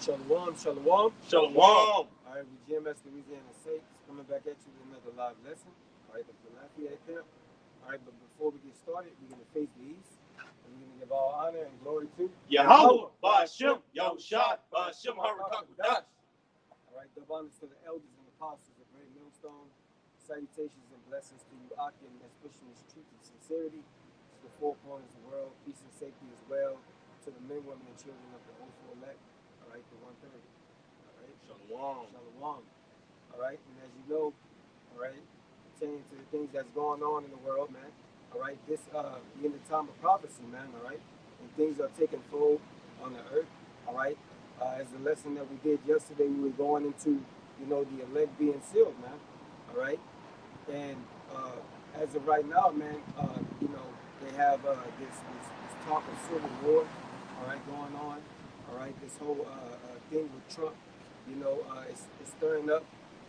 Shalom, shalom. Shalom. All right, we GmsLouisianaSaints coming back at you with another live lesson. All right, the Philadelphia camp. All right, but before we get started, we're going to face the east. And we're going to give all honor and glory to Yahweh, Ba'ashem, Yahushua, Ba'ashem, Harakakudash. All right, the honors to the elders and apostles of Great Millstone. Salutations and blessings to you, Akim, especially this truth and sincerity. To the four corners of the world, peace and safety as well. To the men, women, and children of the hopeful elect. All right, the 130. All right. Shalom. Shalom. All right, and as you know, all right, pertaining to the things that's going on in the world, man. All right, this we in the time of prophecy, man. All right, and things are taking fold on the earth. All right, as the lesson that we did yesterday, we were going into, the elect being sealed, man. All right, and as of right now, man, they have this talk of civil war. All right, going on. All right, this whole thing with Trump, it's stirring up,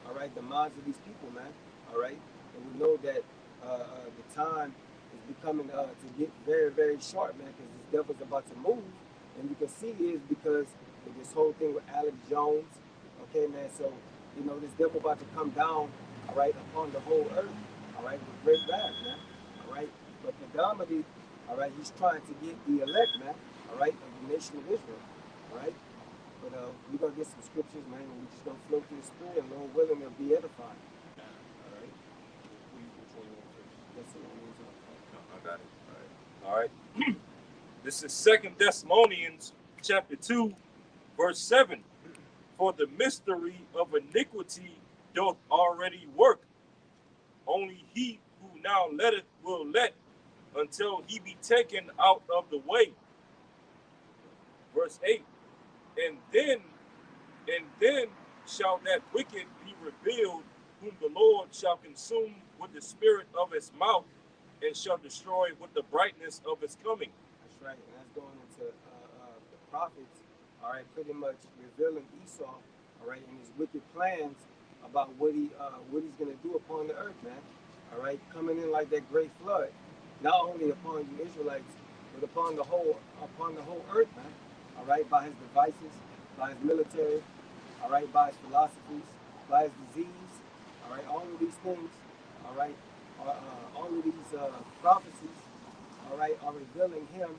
all right, the minds of these people, man. All right, and we know that the time is becoming to get very, very short, man, because this devil's about to move, and you can see is because of this whole thing with Alex Jones, okay, man. So this devil about to come down, all right, upon the whole earth, all right, with great wrath, man. All right, but predominantly, all right, he's trying to get the elect, man. All right, of the nation of Israel. All right, but we're gonna get some scriptures, man, and we're just gonna flow through the spirit, and Lord willing, they'll be edified. All right. Which one you want first? That's the one. I got it. All right. This is 2 Thessalonians chapter 2, verse 7. For the mystery of iniquity doth already work. Only he who now letteth will let until he be taken out of the way. Verse 8. And then shall that wicked be revealed, whom the Lord shall consume with the spirit of his mouth, and shall destroy with the brightness of his coming. That's right, and that's going into the prophets, all right, pretty much revealing Esau, all right, and his wicked plans about what he's going to do upon the earth, man. All right, coming in like that great flood, not only upon you Israelites, but upon the whole earth, man. All right, by his devices, by his military, all right, by his philosophies, by his disease, all right, all of these things, all right, all of these prophecies, all right, are revealing him,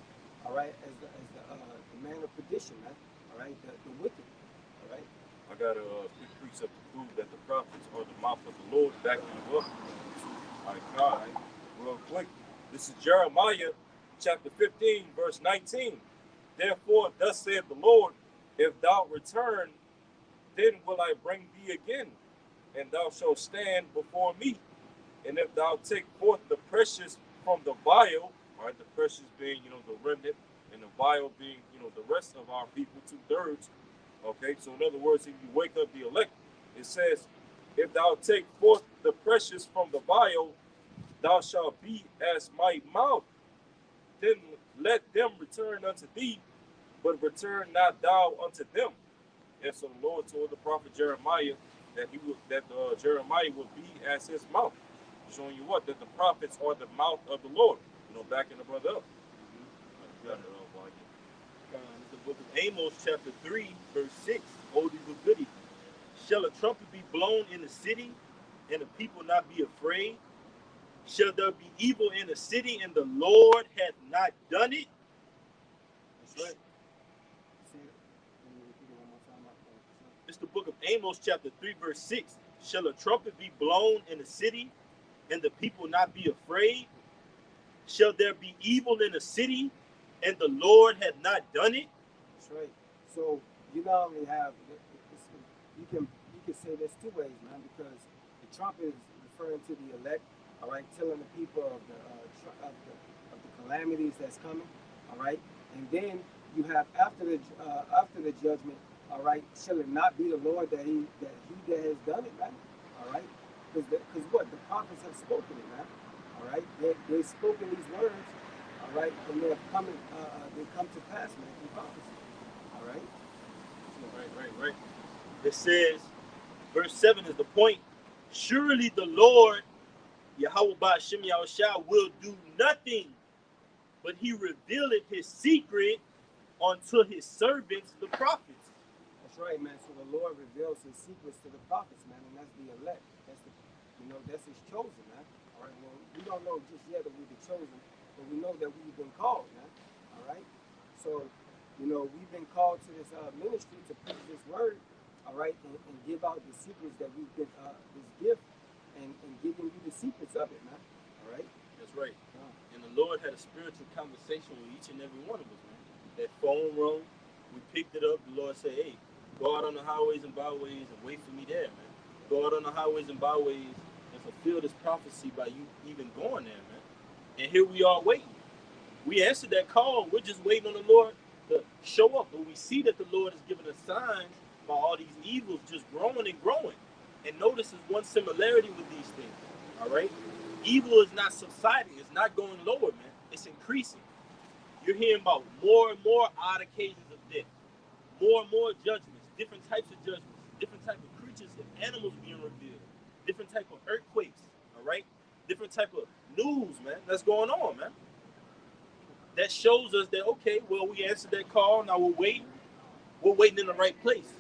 all right, as the man of perdition, man, all right, the wicked, all right. I got a quick precept to prove that the prophets are the mouth of the Lord, backing you up. All right, God, real quick. This is Jeremiah chapter 15, verse 19. Therefore, thus saith the Lord, if thou return, then will I bring thee again, and thou shalt stand before me. And if thou take forth the precious from the vial, right, the precious being, the remnant, and the vial being, the rest of our people, 2/3. Okay, so in other words, if you wake up the elect, it says, if thou take forth the precious from the vial, thou shalt be as my mouth. Then let them return unto thee, but return not thou unto them. And so the Lord told the prophet Jeremiah that Jeremiah would be as his mouth, showing you what, that the prophets are the mouth of the Lord. Backing the brother up. The book of Amos, chapter 3, verse 6, oldie but goodie. Shall a trumpet be blown in the city, and the people not be afraid? Shall there be evil in the city, and the Lord hath not done it? That's right. It's the book of Amos, chapter 3, verse 6. Shall a trumpet be blown in the city, and the people not be afraid? Shall there be evil in the city, and the Lord hath not done it? That's right. So you not only have you can say this two ways, man, because the trumpet is referring to the elect, all right, telling the people of the calamities that's coming, all right, and then you have after the judgment, all right, shall it not be the Lord that he that has done it, man, all right, because what the prophets have spoken it, man, all right, they've spoken these words, all right, and they come to pass, man, in prophecy, all right. Right. It says, verse 7 is the point. Surely the Lord, Yahweh Ba'ashem Yahushua, will do nothing, but he revealeth his secret unto his servants, the prophets. That's right, man. So the Lord reveals his secrets to the prophets, man, and that's the elect. That's the, that's his chosen, man. All right. Well, we don't know just yet that we've been chosen, but we know that we've been called, man. All right. So, we've been called to this ministry to preach this word, all right, and give out the secrets that we've been this gift, and giving you the secrets of it, man. All right. That's right. And the Lord had a spiritual conversation with each and every one of us, man. That phone rung, we picked it up. The Lord said, "Hey, go out on the highways and byways and wait for me there, man. Go out on the highways and byways and fulfill this prophecy by you even going there, man." And here we are waiting. We answered that call. We're just waiting on the Lord to show up. But we see that the Lord has given us signs by all these evils just growing and growing. And notice there's one similarity with these things. All right? Evil is not subsiding. It's not going lower, man. It's increasing. You're hearing about more and more odd occasions of death. More and more judgments. Different types of judgments. Different type of creatures and animals being revealed. Different type of earthquakes. All right? Different type of news, man, that's going on, man. That shows us that, okay, well, we answered that call. Now we're waiting. We're waiting in the right place.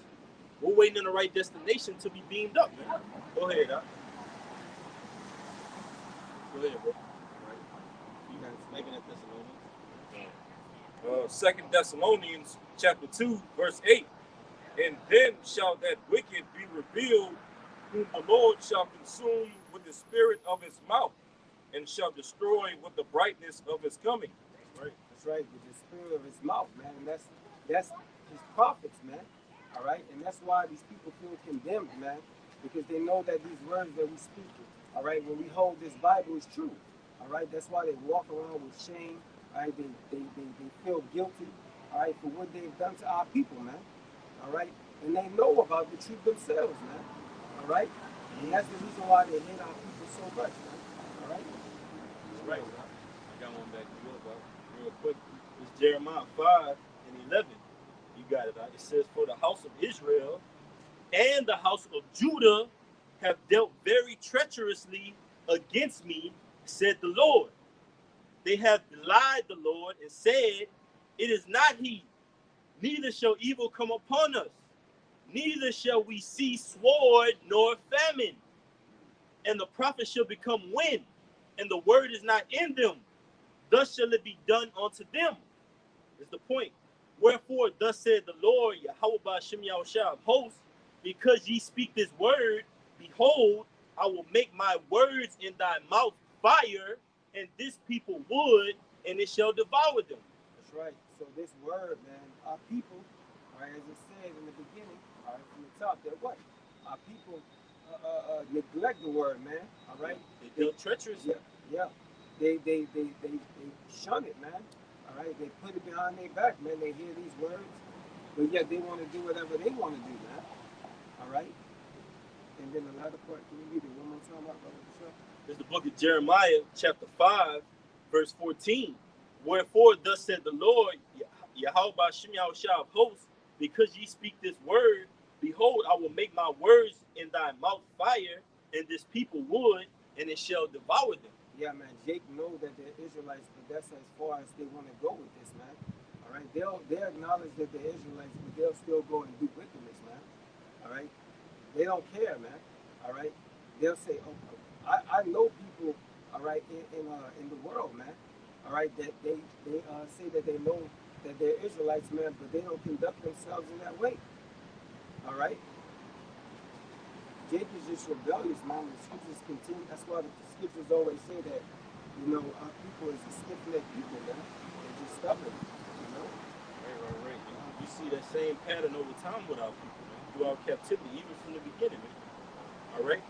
We're waiting in the right destination to be beamed up, man. Go ahead, Doc. Go ahead, bro. You guys making that Thessalonians? 2 Thessalonians chapter 2, verse 8. And then shall that wicked be revealed, whom the Lord shall consume with the spirit of his mouth, and shall destroy with the brightness of his coming. Right. That's right, with the spirit of his mouth, man. And that's his prophets, man. All right, and that's why these people feel condemned, man, because they know that these words that we speak, all right, when we hold this Bible is true. All right, that's why they walk around with shame. All right, they feel guilty, all right, for what they've done to our people, man. All right, and they know about the truth themselves, man. All right, and that's the reason why they hate our people so much, man. All right. That's right, bro. I got one back to you, bro. Real quick. It's Jeremiah 5:11. You got it, right? It says, "For the house of Israel and the house of Judah have dealt very treacherously against me, said the Lord. They have belied the Lord and said, it is not he, neither shall evil come upon us, neither shall we see sword nor famine. And the prophet shall become wind, and the word is not in them. Thus shall it be done unto them." Is the point. "Wherefore, thus said the Lord, Yahweh Ba'Shem Yahushua of hosts, because ye speak this word, behold, I will make my words in thy mouth fire, and this people wood, and it shall devour them." That's right. So this word, man, our people, all right, as it said in the beginning, all right, from the top, that what? Our people neglect the word, man. All right. They dealt treacherous. Yeah. They shun it, man. All right. They put it behind their back, man. They hear these words, but yet they want to do whatever they want to do, man. All right. And then the latter part, can you read it one more time, brother? It's the book of Jeremiah, chapter 5, verse 14. "Wherefore, thus said the Lord, Yahweh Ba'Shem Yahushua of hosts, because ye speak this word, behold, I will make my words in thy mouth fire, and this people wood, and it shall devour them." Yeah, man. Jake know that they're Israelites, but that's as far as they want to go with this, man. All right. They'll acknowledge that they're Israelites, but they'll still go and do wickedness, man. All right. They don't care, man. All right. They'll say, "Oh, I know people, all right, in the world, man. All right, that they say that they know that they're Israelites, man, but they don't conduct themselves in that way. All right. Jake is just rebellious, man. The scriptures continue. That's why the scriptures always say that, our people is a stiff-necked people, man. They're just stubborn, Right. We see that same pattern over time with our people, man, throughout captivity, even from the beginning, man. All right?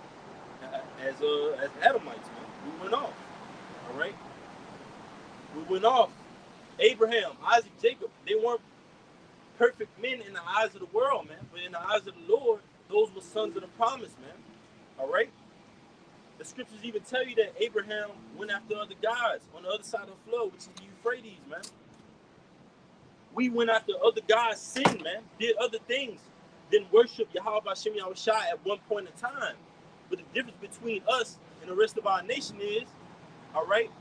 As Adamites, man, we went off. All right? We went off. Abraham, Isaac, Jacob, they weren't perfect men in the eyes of the world, man, but in the eyes of the Lord, those were sons of the promise, man. All right? The scriptures even tell you that Abraham went after other gods on the other side of the flood, which is the Euphrates, man. We went after other gods, sinned, man, did other things, didn't worship Yahweh Ba'Shem Yahushua at one point in time. But the difference between us and the rest of our nation is, all right,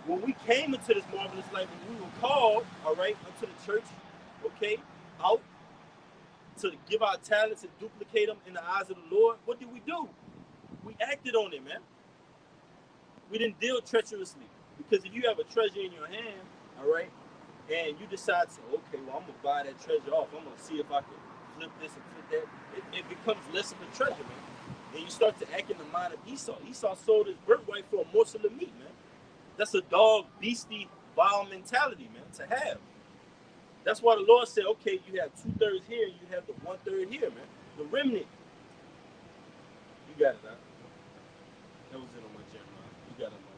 when we came into this marvelous life, when we were called, all right, unto the church, okay, out, to give our talents and duplicate them in the eyes of the Lord, what did we do? We acted on it, man. We didn't deal treacherously. Because if you have a treasure in your hand, all right, and you decide to, okay, well, I'm going to buy that treasure off. I'm going to see if I can flip this and flip that. It becomes less of a treasure, man. And you start to act in the mind of Esau. Esau sold his birthright for a morsel of meat, man. That's a dog, beastie, vile mentality, man, to have. That's why the Lord said, okay, you have 2/3 here, you have the 1/3 here, man. The remnant. You got it, huh? That was it on my Jeremiah. You got it, man.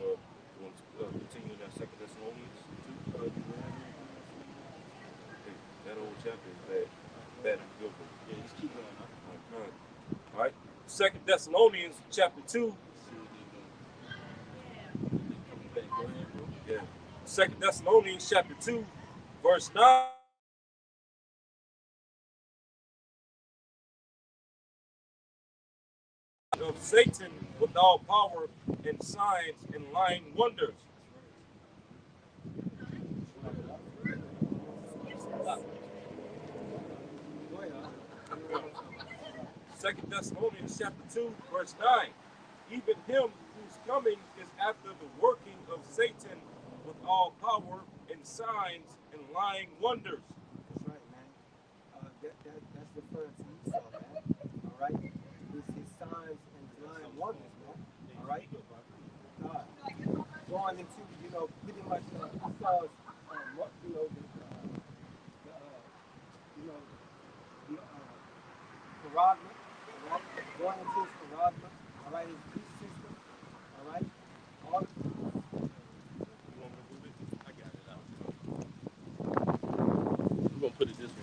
You want to continue that 2 Thessalonians 2? That old chapter is bad. Bad and good one. Yeah, just keep going, huh? All right. 2 Thessalonians chapter 2. Yeah. 2 Thessalonians chapter 2, verse 9. Of Satan with all power and signs and lying wonders. Second Thessalonians chapter 2, verse 9. Even him whose coming is after the working of Satan with all power and signs and lying wonders. That's right, man. That's referring to Esau, man. All right? His signs and his lying wonders, man. All right? Going into, pretty much Esau's, Paragma, all right? Going into his Paragma, all right? His beast system, all right? All I got it out. We're going to put it this way.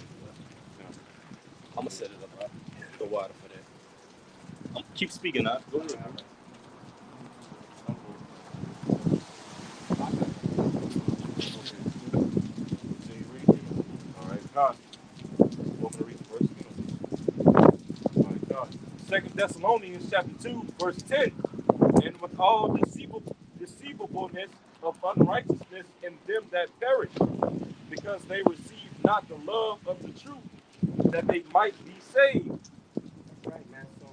I'm going to set it up, right? The water for that. Keep speaking, huh? Go ahead. All right, God. Want me to read the verse? All right, God. 2 Thessalonians chapter 2, verse 10. And with all deceivableness of unrighteousness in them that perish, because they receive not the love of the truth, that they might be saved. That's right, man. So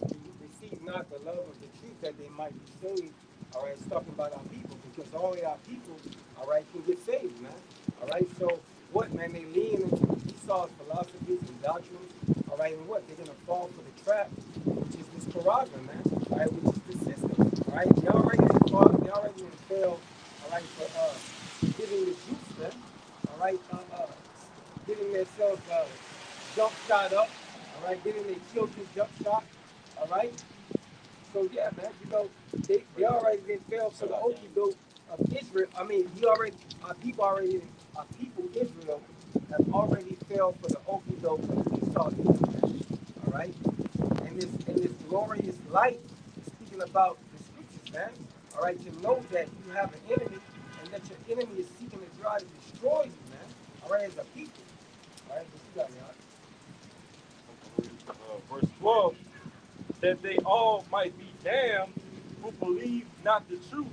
you receive not the love of the truth that they might be saved. All right, it's talking about our people because only our people, all right, can get saved, man. All right, so what, man? They lean into Esau's philosophies and doctrines. All right, and what? They're gonna fall for the trap, which is this Paragma, man. All right, which is the system. All right, they already fought, they already failed. All right, for getting the juice, man. All right, getting themselves jump shot up. All right, getting their children jump shot. All right. So yeah, man, they already been failed for the okie doke of Israel. I mean, our people Israel have already failed for the okie doke of Esau. All right, and this glorious light is speaking about the scriptures, man. All right, to know that you have an enemy and that your enemy is seeking to try to destroy you, man. All right, as a people. All right, what you got, Verse 12. That they all might be damned who believe not the truth,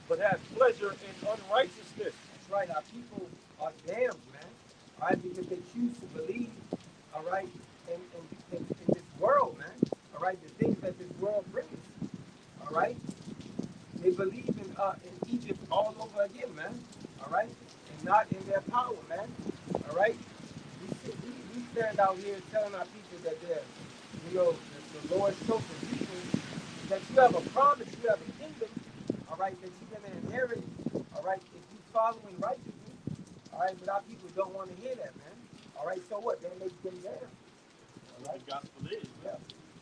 but have pleasure in unrighteousness. That's right, our people are damned, man. All right, because they choose to believe, all right, in this world, man. All right, the things that this world brings. All right, they believe in Egypt all over again, man. All right, and not in their power, man. All right, we stand out here telling our people that they're, the Lord's chosen people, that you have a promise, you have a kingdom, all right, that you're going to inherit, all right, if you're following righteousness, all right, but our people don't want to hear that, man. All right, so what? They make them down. All right? The gospel is, Yeah.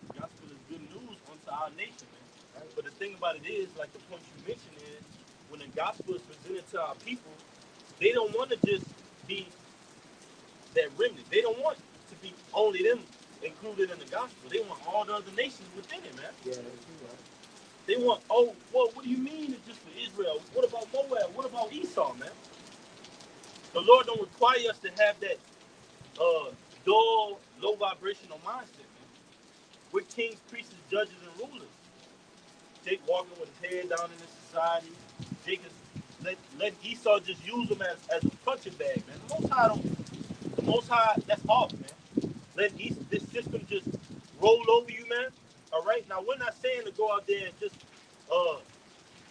the gospel is good news unto our nation, man. Right. But the thing about it is, like the point you mentioned is, when the gospel is presented to our people, they don't want to just be that remnant. They don't want to be only them included in the gospel. They want all the other nations within it, man. Yeah, that's true, right? They want, oh, well, what do you mean it's just for Israel? What about Moab? What about Esau, man? The Lord don't require us to have that dull, low vibrational mindset, man. We're kings, priests, judges, and rulers. Jake walking with his head down in this society. Jake is let Esau just use him as a punching bag, man. The Most High, that's off, man. Let this system just roll over you, man. All right. Now we're not saying to go out there and just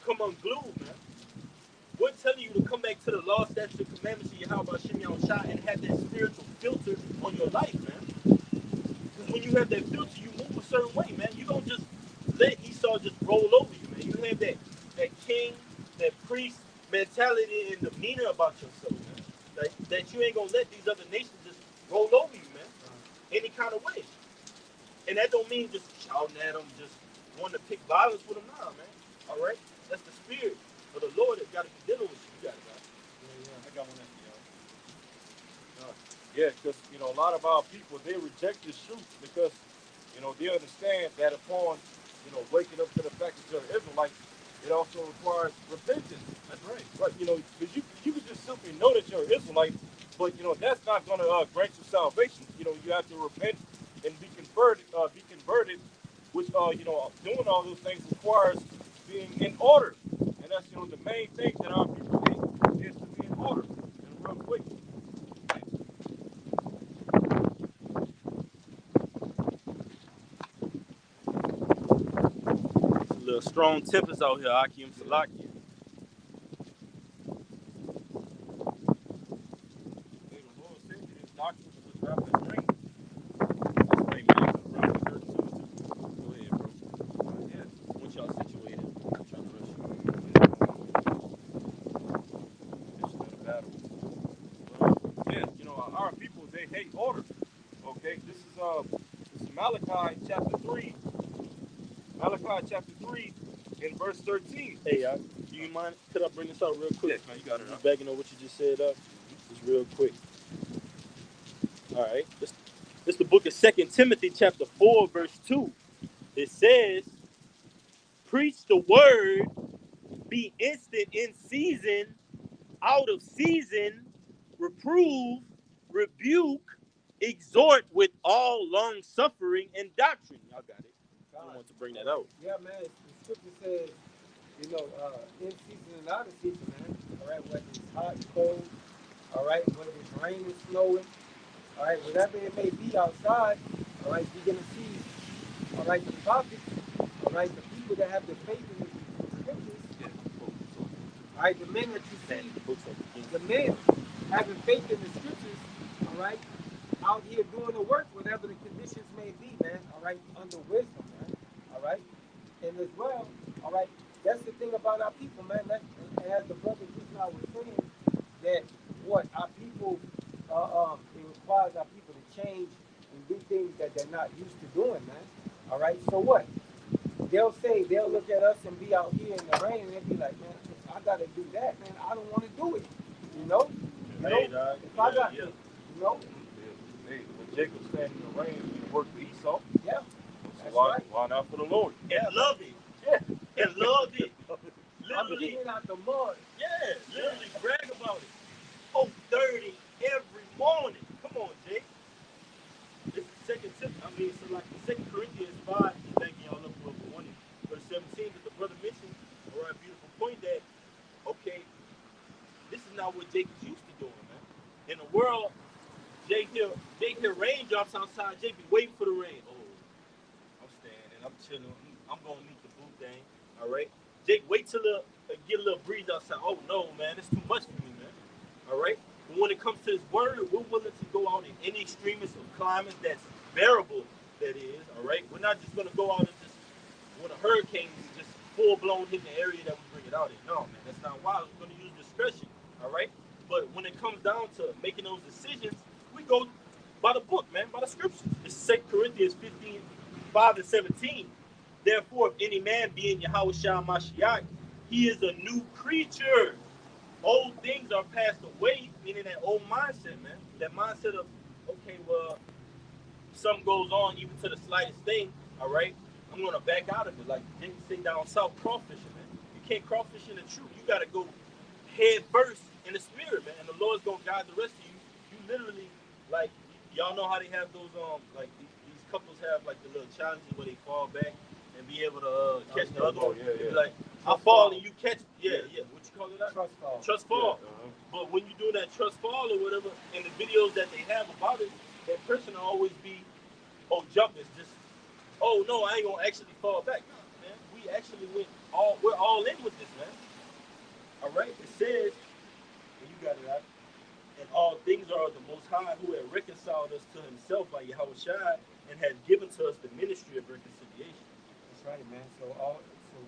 come unglued, man. We're telling you to come back to the law, statutes, and commandments of Yahweh Shem Yahushua and have that spiritual filter on your life, man. Because when you have that filter, you move a certain way, man. You don't just let Esau just roll over you, man. You have that king, that priest mentality and demeanor about yourself, man. That you ain't gonna let these other nations just roll over you, man. Any kind of way. And that don't mean just shouting at them, just wanting to pick violence with them now, man. All right? That's the spirit of the Lord that got to be dealing with you. You got it, guys. I got one at the Yeah, because, a lot of our people, they reject this truth because, they understand that upon, waking up to the fact that you're Israelite, it also requires repentance. That's right. Right, because you can just simply know that you're Israelite, but, that's not going to grant you salvation. You have to repent and be converted, which, doing all those things requires being in order. And that's, the main thing that our people need is to be in order. And real quick. It's a little strong tempers out here, Akim Salakia. Hey, the Lord said that his doctrine was a drop in rain. That's right, man. Go ahead, bro. Yeah. Once y'all situated, I'm trying to rush you. It's not a battle. Our people, they hate order. Okay, this is Malachi chapter 3. Malachi chapter 3 in verse 13. Hey, do you mind? Could I bring this out real quick? Yeah, man, you got it. Just backing on what you just said up. Just real quick. All right. This is the book of 2 Timothy chapter 4, verse 2. It says, preach the word, be instant in season, out of season, reprove, rebuke, exhort with all long suffering and doctrine. Y'all got it. I want to bring that out. Yeah, man. The scripture says, in season and out of season, man. All right, whether it's hot, cold, all right, whether it's raining, snowing, all right, whatever it may be outside, all right, you're gonna see, all right, the prophets, all right, the people that have the faith in the scriptures, all right, the men that you see, the men having faith in the scriptures, all right, out here doing the work, whatever the conditions may be, man, all right, under wisdom, man, all right, and as well, all right, that's the thing about our people, man. As the brother just now was saying, that what our people, it requires our people to change and do things that they're not used to doing, man. All right, so what? They'll look at us and be out here in the rain and they'll be like, man, if I gotta do that, man, I don't want to do it. You know? If I got, you know? Hey, when Jacob stand in the rain, he worked for Esau. Yeah. So why not for the Lord? And love it. Yeah. And love it. I'm getting it out the mud. Yeah, literally brag about it. Oh, 30 every morning. Come on, Jake. This is so like the 2 Corinthians 5, he's backing y'all up for one verse 17, that the brother mentioned, all right, beautiful point that, okay, this is not what Jake is used to doing, man. In the world, Jake hear raindrops outside, Jake be waiting for the rain. Oh, I'm standing, I'm chilling, I'm going to meet the boo thing, all right? Jake, wait till get a little breeze outside. Oh, no, man, it's too much for me, man, all right? But when it comes to his word, we're willing to go out in any extremist of climate that's bearable, that is, all right? We're not just going to go out and just, when a hurricane is just full-blown hitting the area that we bring it out in. No, man, that's not wise. We're going to use discretion, all right? But when it comes down to making those decisions, we go by the book, man, by the scriptures. It's 2 Corinthians 15, 5 and 17. Therefore, if any man be in Yahushua Mashiach, he is a new creature. Old things are passed away, meaning that old mindset, man. That mindset of, okay, well, something goes on even to the slightest thing, all right? I'm going to back out of it. Like Jake say down south, crawfishing, man. You can't crawfish in the truth. You got to go head first in the spirit, man. And the Lord's going to guide the rest of you. You literally, like, y'all know how they have those, like, these couples have, like, the little challenges where they fall back and be able to catch the other one. Yeah. Like, I fall and you catch. Yeah. What you you call it that? Trust fall. Trust fall. Yeah, But when you do that trust fall or whatever, in the videos that they have about it, that person will always be, oh, jump is just, oh no, I ain't gonna actually fall back. No, man, we actually we're all in with this, man. All right, it says, and you got it out. And all things are of the Most High, who had reconciled us to Himself by Yahweh Shai, and had given to us the ministry of reconciliation. That's right, man. So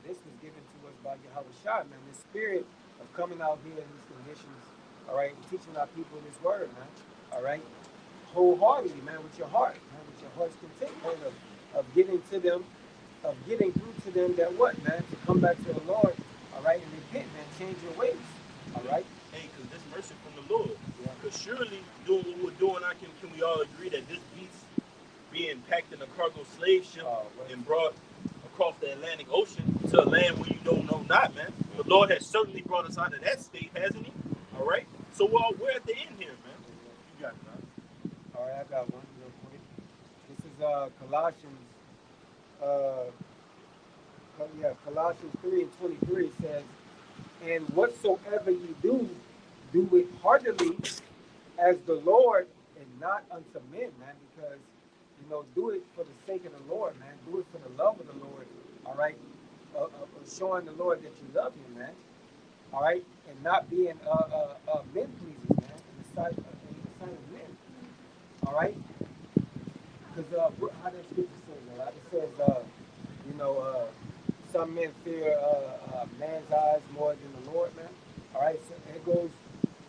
this was given to us by Yahweh Shai, man. The spirit of coming out here in these conditions, all right, and teaching our people this word, man. All right, wholeheartedly, man, with your heart, man, with your heart's content, man, of getting to them, of getting through to them that what, man, to come back to the Lord, all right, and repent, man, change your ways, all right. Hey, because this mercy from the Lord. Yeah. Because surely doing what we're doing, can we all agree that this beats being packed in a cargo slave ship and brought across the Atlantic Ocean to a land where you don't know not, man. The Lord has certainly brought us out of that state, hasn't He? All right. So we're at the end here, man. You got it, man. All right, I got one real quick. This is Colossians. Colossians 3:23 says, "And whatsoever ye do, do it heartily as the Lord and not unto men," man. Because do it for the sake of the Lord, man. Do it for the love of the Lord. All right, showing the Lord that you love Him, man. All right, and not being men pleasers, man, in the sight of men. All right, because how that scripture says, right? It says, some men fear man's eyes more than the Lord, man. All right, so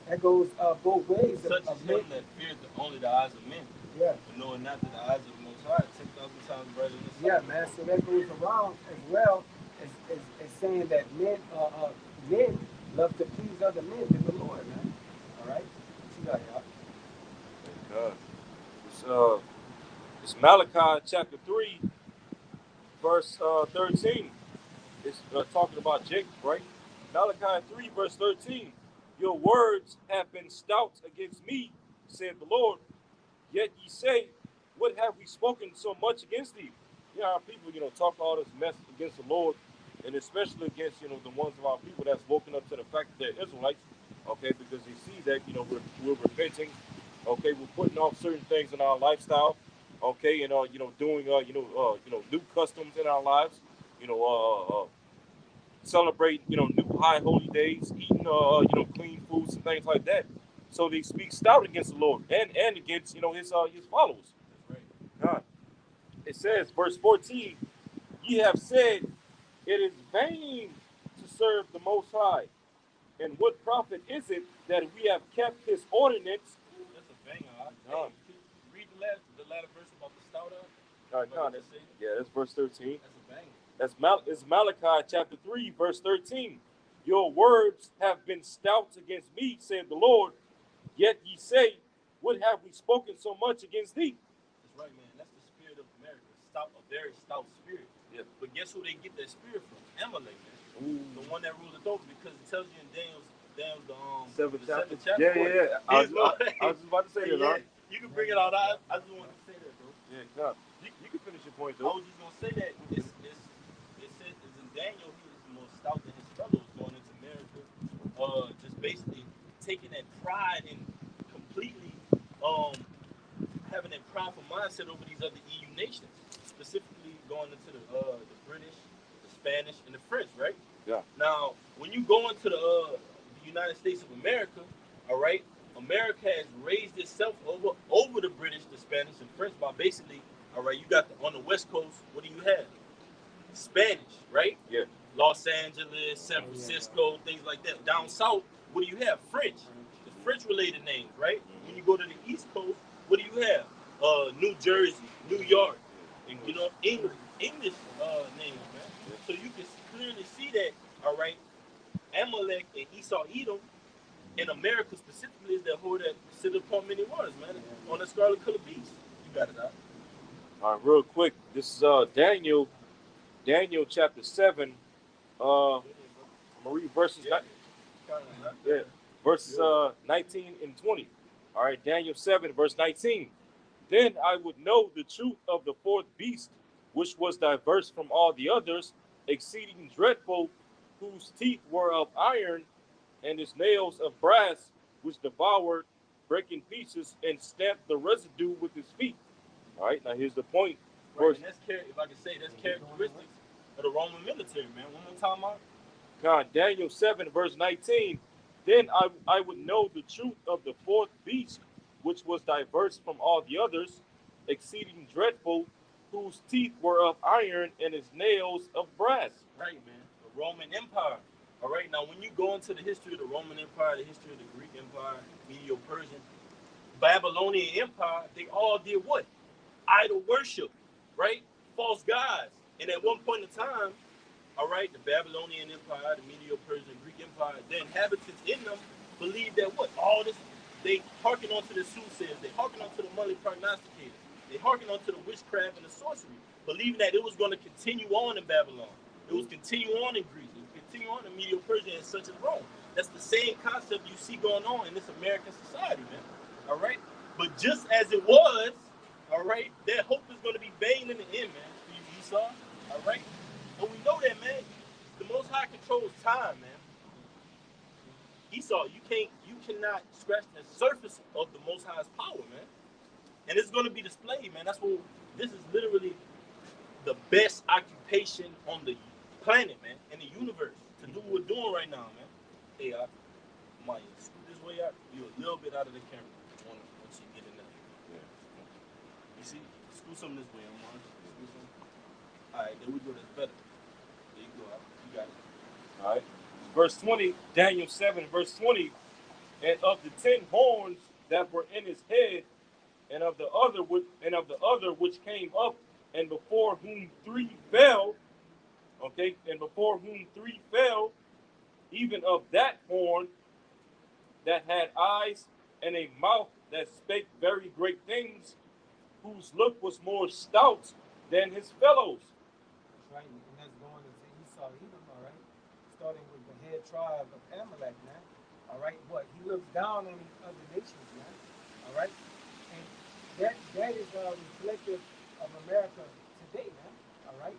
that goes both ways. Such is him that fears only the eyes of men. Yeah. But knowing not that the eyes of the Most High 10,000 times brighter than the sun. Yeah, man. So that goes around as well as saying that men love to please other men than the Lord, man. All right. What you got, y'all? Thank God. It's Malachi chapter 3, verse 13. It's talking about Jacob, right? Malachi 3, verse 13. Your words have been stout against me, said the Lord. Yet ye say, what have we spoken so much against thee? Our people, talk all this mess against the Lord, and especially against, the ones of our people that's woken up to the fact that they're Israelites, okay, because they see that, we're repenting, okay, we're putting off certain things in our lifestyle, okay, and doing new customs in our lives, celebrating new high holy days, eating clean foods and things like that. So they speak stout against the Lord and against his followers. That's right. God, it says verse 14, ye have said it is vain to serve the Most High, and what profit is it that we have kept His ordinance? That's a banger. Hey, read the latter verse about the stout up. All right, God, that's verse 13. That's a banger. It's Malachi chapter 3, verse 13. Your words have been stout against me, said the Lord. Yet ye say, what have we spoken so much against thee? That's right, man. That's the spirit of America. A very stout spirit. Yeah. But guess who they get that spirit from? Amalek, man. Ooh. The one that ruled over, because it tells you in Daniel's seventh chapter. Yeah. I was just about to say that, yeah. You can bring it out. I just wanted to say that, bro. Yeah, no. You can finish your point, though. I was just gonna say that it says it's in Daniel he was more stout than his fellows going into America. Just basically taking that pride and completely having that prideful mindset over these other EU nations, specifically going into the British, the Spanish, and the French, right? Yeah. Now, when you go into the United States of America, all right, America has raised itself over the British, the Spanish, and French by basically, all right, you got on the West Coast, what do you have? Spanish, right? Yeah. Los Angeles, San Francisco, things like that. Down south, what do you have? French. The French-related names, right? When you go to the East Coast, what do you have? New Jersey, New York, and English names, man. So you can clearly see that, all right, Amalek and Esau Edom in America specifically is that whore that sit upon many waters, man. On the scarlet colored beast. You got it out. All right, real quick. This is Daniel chapter 7. I'm gonna read verses. Verses 19 and 20. All right, Daniel 7, verse 19. Then I would know the truth of the fourth beast, which was diverse from all the others, exceeding dreadful, whose teeth were of iron, and his nails of brass, which devoured, breaking pieces, and stamped the residue with his feet. All right, now here's the point. Right, and that's if I can say that's characteristics of the Roman military, man. One more time, Mark. God, Daniel 7, verse 19. Then I would know the truth of the fourth beast, which was diverse from all the others, exceeding dreadful, whose teeth were of iron and his nails of brass. Right, man. The Roman Empire. All right, now when you go into the history of the Roman Empire, the history of the Greek Empire, Medo-Persian, Babylonian Empire, they all did what? Idol worship, right? False gods. And at one point in time, all right, the Babylonian Empire, the Medo-Persian, Greek Empire, the inhabitants in them believed that what? All this, they hearken onto the soothsayers, they hearken onto the money prognosticators, they hearken onto the witchcraft and the sorcery, believing that it was going to continue on in Babylon. It was continue on in Greece. It was continue on in Medo-Persia and such as Rome. That's the same concept you see going on in this American society, man. All right? But just as it was, all right, that hope is going to be vain in the end, man. For you Esau, all right? And we know that, man. The Most High controls time, man. Esau, you cannot scratch the surface of the Most High's power, man. And it's going to be displayed, man. That's what this is literally the best occupation on the planet, man, in the universe to do what we're doing right now, man. Hey, Maya, scoot this way out. You're a little bit out of the camera once you get in there. Yeah. You see, scoot some this way, Omar. All right, there we go. That's better. There you go. You got it. All right. Verse 20, Daniel 7, verse 20. And of the 10 horns that were in his head, and of the other which came up, and before whom 3 fell, okay, and before whom 3 fell, even of that horn that had eyes and a mouth that spake very great things, whose look was more stout than his fellows. Right, and that's going into Esau, Edom, all right? Starting with the head tribe of Amalek, man. All right, what? He looks down on these other nations, man. All right? And that is reflective of America today, man. All right?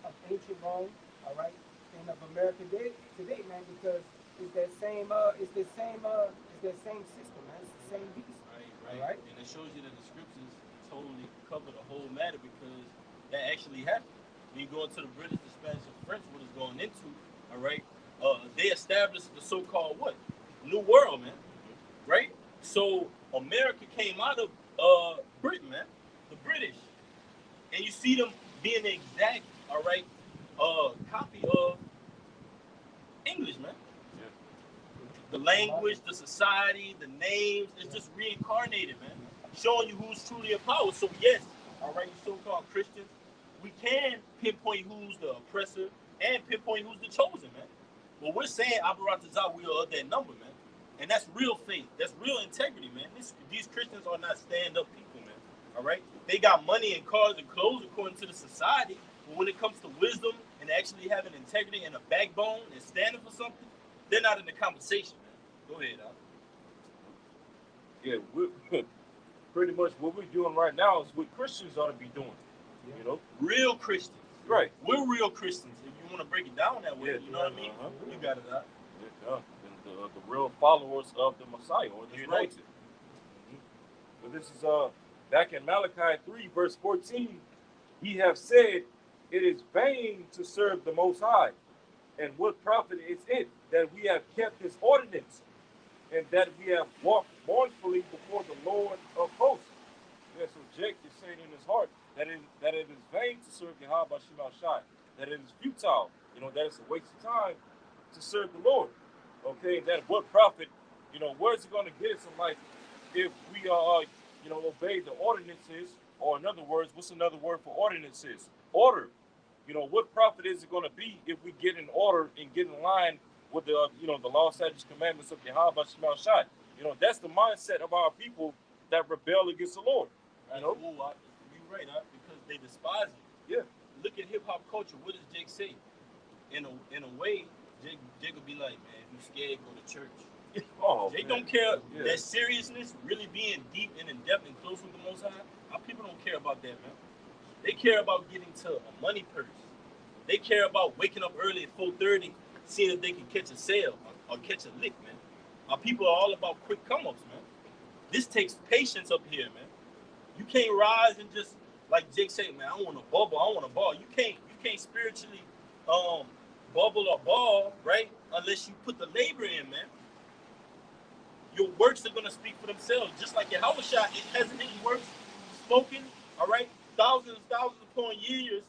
Of ancient Rome, all right? And of America today, man, because it's that same system, man. It's the same beast. Right. All right? And it shows you that the scriptures totally cover the whole matter because that actually happened. When you go into the British, the Spanish, and French, what it's going into, all right, they established the so-called what? New World, man, right? So America came out of Britain, man, the British. And you see them being the exact, all right, copy of English, man. Yeah. The language, the society, the names, it's just reincarnated, man. Showing you who's truly in power. So yes, all right, you so-called Christians, we can pinpoint who's the oppressor and pinpoint who's the chosen, man. But we're saying Abaratazah, we are of that number, man. And that's real faith. That's real integrity, man. These Christians are not stand-up people, man. All right? They got money and cars and clothes according to the society. But when it comes to wisdom and actually having integrity and a backbone and standing for something, they're not in the conversation, man. Go ahead, Al. Yeah, we're pretty much what we're doing right now is what Christians ought to be doing. You know, real Christians, right? We're real Christians. If you want to break it down that way, you know what I mean. You got it out. Yeah, and the real followers of the Messiah or the United. Right. But this is back in Malachi 3, verse 14. Ye have said, it is vain to serve the Most High, and what profit is it that we have kept His ordinance, and that we have walked mournfully before the Lord of hosts? Yeah, so Jake is saying in his heart that it is vain to serve Yahweh Shema Shai, that it is futile, that it's a waste of time to serve the Lord. Okay, that what profit, where's it going to get us in life if we obey the ordinances, or in other words, what's another word for ordinances? Order. What profit is it going to be if we get in order and get in line with the, the law, statutes, commandments of Yahweh Shema Shai? That's the mindset of our people that rebel against the Lord. You're right, because they despise you. Yeah. Look at hip hop culture. What does Jake say? In a way, Jake will be like, man, if you're scared, go to church. Jake don't care. Yeah. That seriousness, really being deep and in depth and close with the Most High, our people don't care about that, man. They care about getting to a money purse. They care about waking up early at 4:30, seeing if they can catch a sale, or catch a lick, man. Our people are all about quick come-ups, man. This takes patience up here, man. You can't rise and just, like Jake said, man, I want to bubble, I want to ball. You can't spiritually bubble or ball, right? Unless you put the labor in, man. Your works are going to speak for themselves. Just like your house shot, it hasn't any works spoken, all right? Thousands upon years,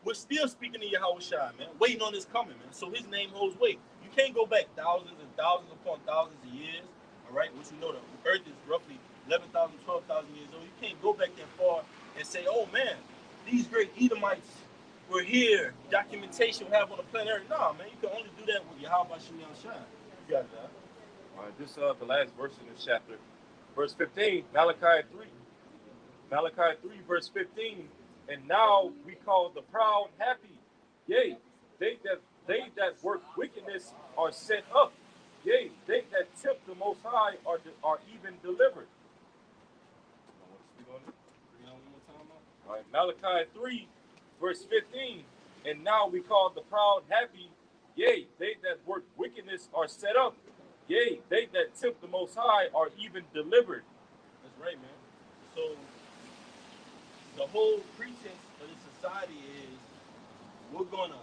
we're still speaking to your house shot, man, waiting on his coming, man. So his name holds weight. You can't go back thousands and thousands upon thousands of years, all right? Which you know the earth is roughly 11,000, 12,000 years old. You can't go back that far and say, oh, man, these great Edomites were here. Documentation we have on the planet Earth. Nah, man, you can only do that with your how about Shimon Shine. You got that. All right, this the last verse in this chapter, verse 15, Malachi 3. Malachi 3, verse 15. And now we call the proud happy. Yea, they that work wickedness are set up. Yea, they that tempt the Most High are even delivered. All right, Malachi 3, verse 15. And now we call the proud happy. Yea, they that work wickedness are set up. Yea, they that tempt the Most High are even delivered. That's right, man. So the whole pretense of this society is we're gonna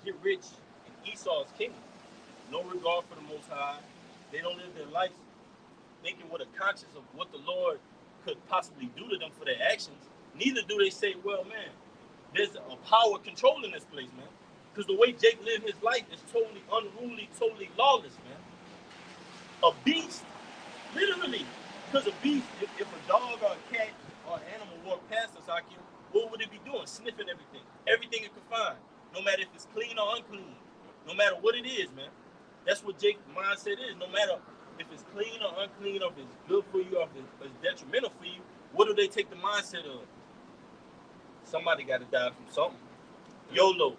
get rich in Esau's kingdom. No regard for the Most High. They don't live their life thinking with a conscience of what the Lord could possibly do to them for their actions. Neither do they say, well, man, there's a power controlling this place, man. Because the way Jake lived his life is totally unruly, totally lawless, man. A beast, literally. Because a beast, if a dog or a cat or an animal walked past us, what would it be doing? Sniffing everything. Everything it could find. No matter if it's clean or unclean. No matter what it is, man. That's what Jake's mindset is. No matter if it's clean or unclean, or if it's good for you, or if it's detrimental for you, what do they take the mindset of? Somebody got to die from something. YOLO.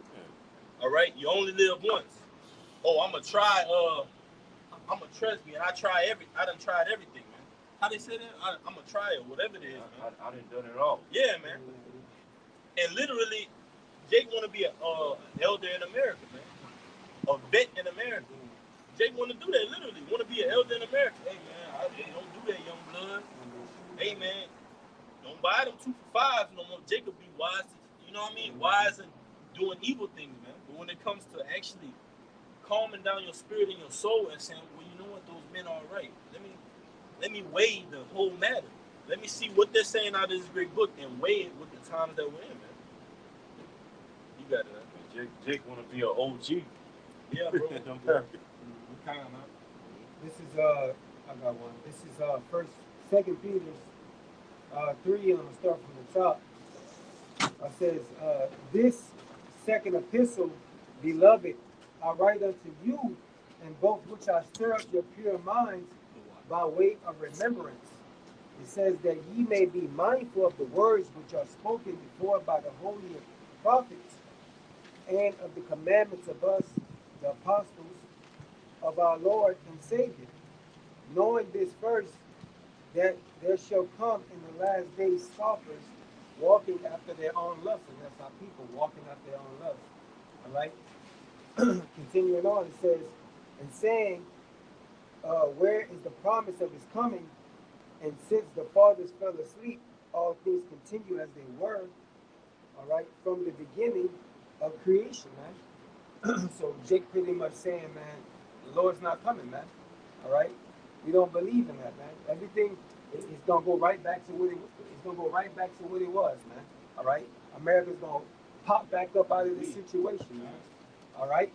All right? You only live once. Oh, I'm going to try, I'm going to trust me, and I done tried everything, man. How they say that? I'm going to try it, whatever it is, man. I done done it all. Yeah, man. And literally, Jake want to be an elder in America, man. A vet in America. Jake want to do that, literally. Want to be an elder in America. Hey, man, don't do that, young blood. Hey, man, don't buy them 2 for $5 no more. Jake will be wise, you know what I mean? Wise and doing evil things, man. But when it comes to actually calming down your spirit and your soul and saying, well, you know what, those men are right. Let me weigh the whole matter. Let me see what they're saying out of this great book and weigh it with the times that we're in, man. You got it, Jake want to be an OG. Yeah, bro. Kind of, man. This is I got one. This is Second Peter 3, and I'm gonna start from the top. It says, this second epistle, beloved, I write unto you, and both which I stir up your pure minds by way of remembrance. It says that ye may be mindful of the words which are spoken before by the holy prophets, and of the commandments of us, the apostles of our Lord and Savior, knowing this first, that there shall come in the last days scoffers, walking after their own lust. And that's our people, walking after their own lust. All right? Continuing on, it says, and saying, where is the promise of his coming? And since the fathers fell asleep, all things continue as they were, all right, from the beginning of creation, man. So Jake pretty much saying, man, the Lord's not coming, man. All right? We don't believe in that, man. Everything is gonna go right back to what it was, man. All right? America's gonna pop back up out of this situation, man. All right?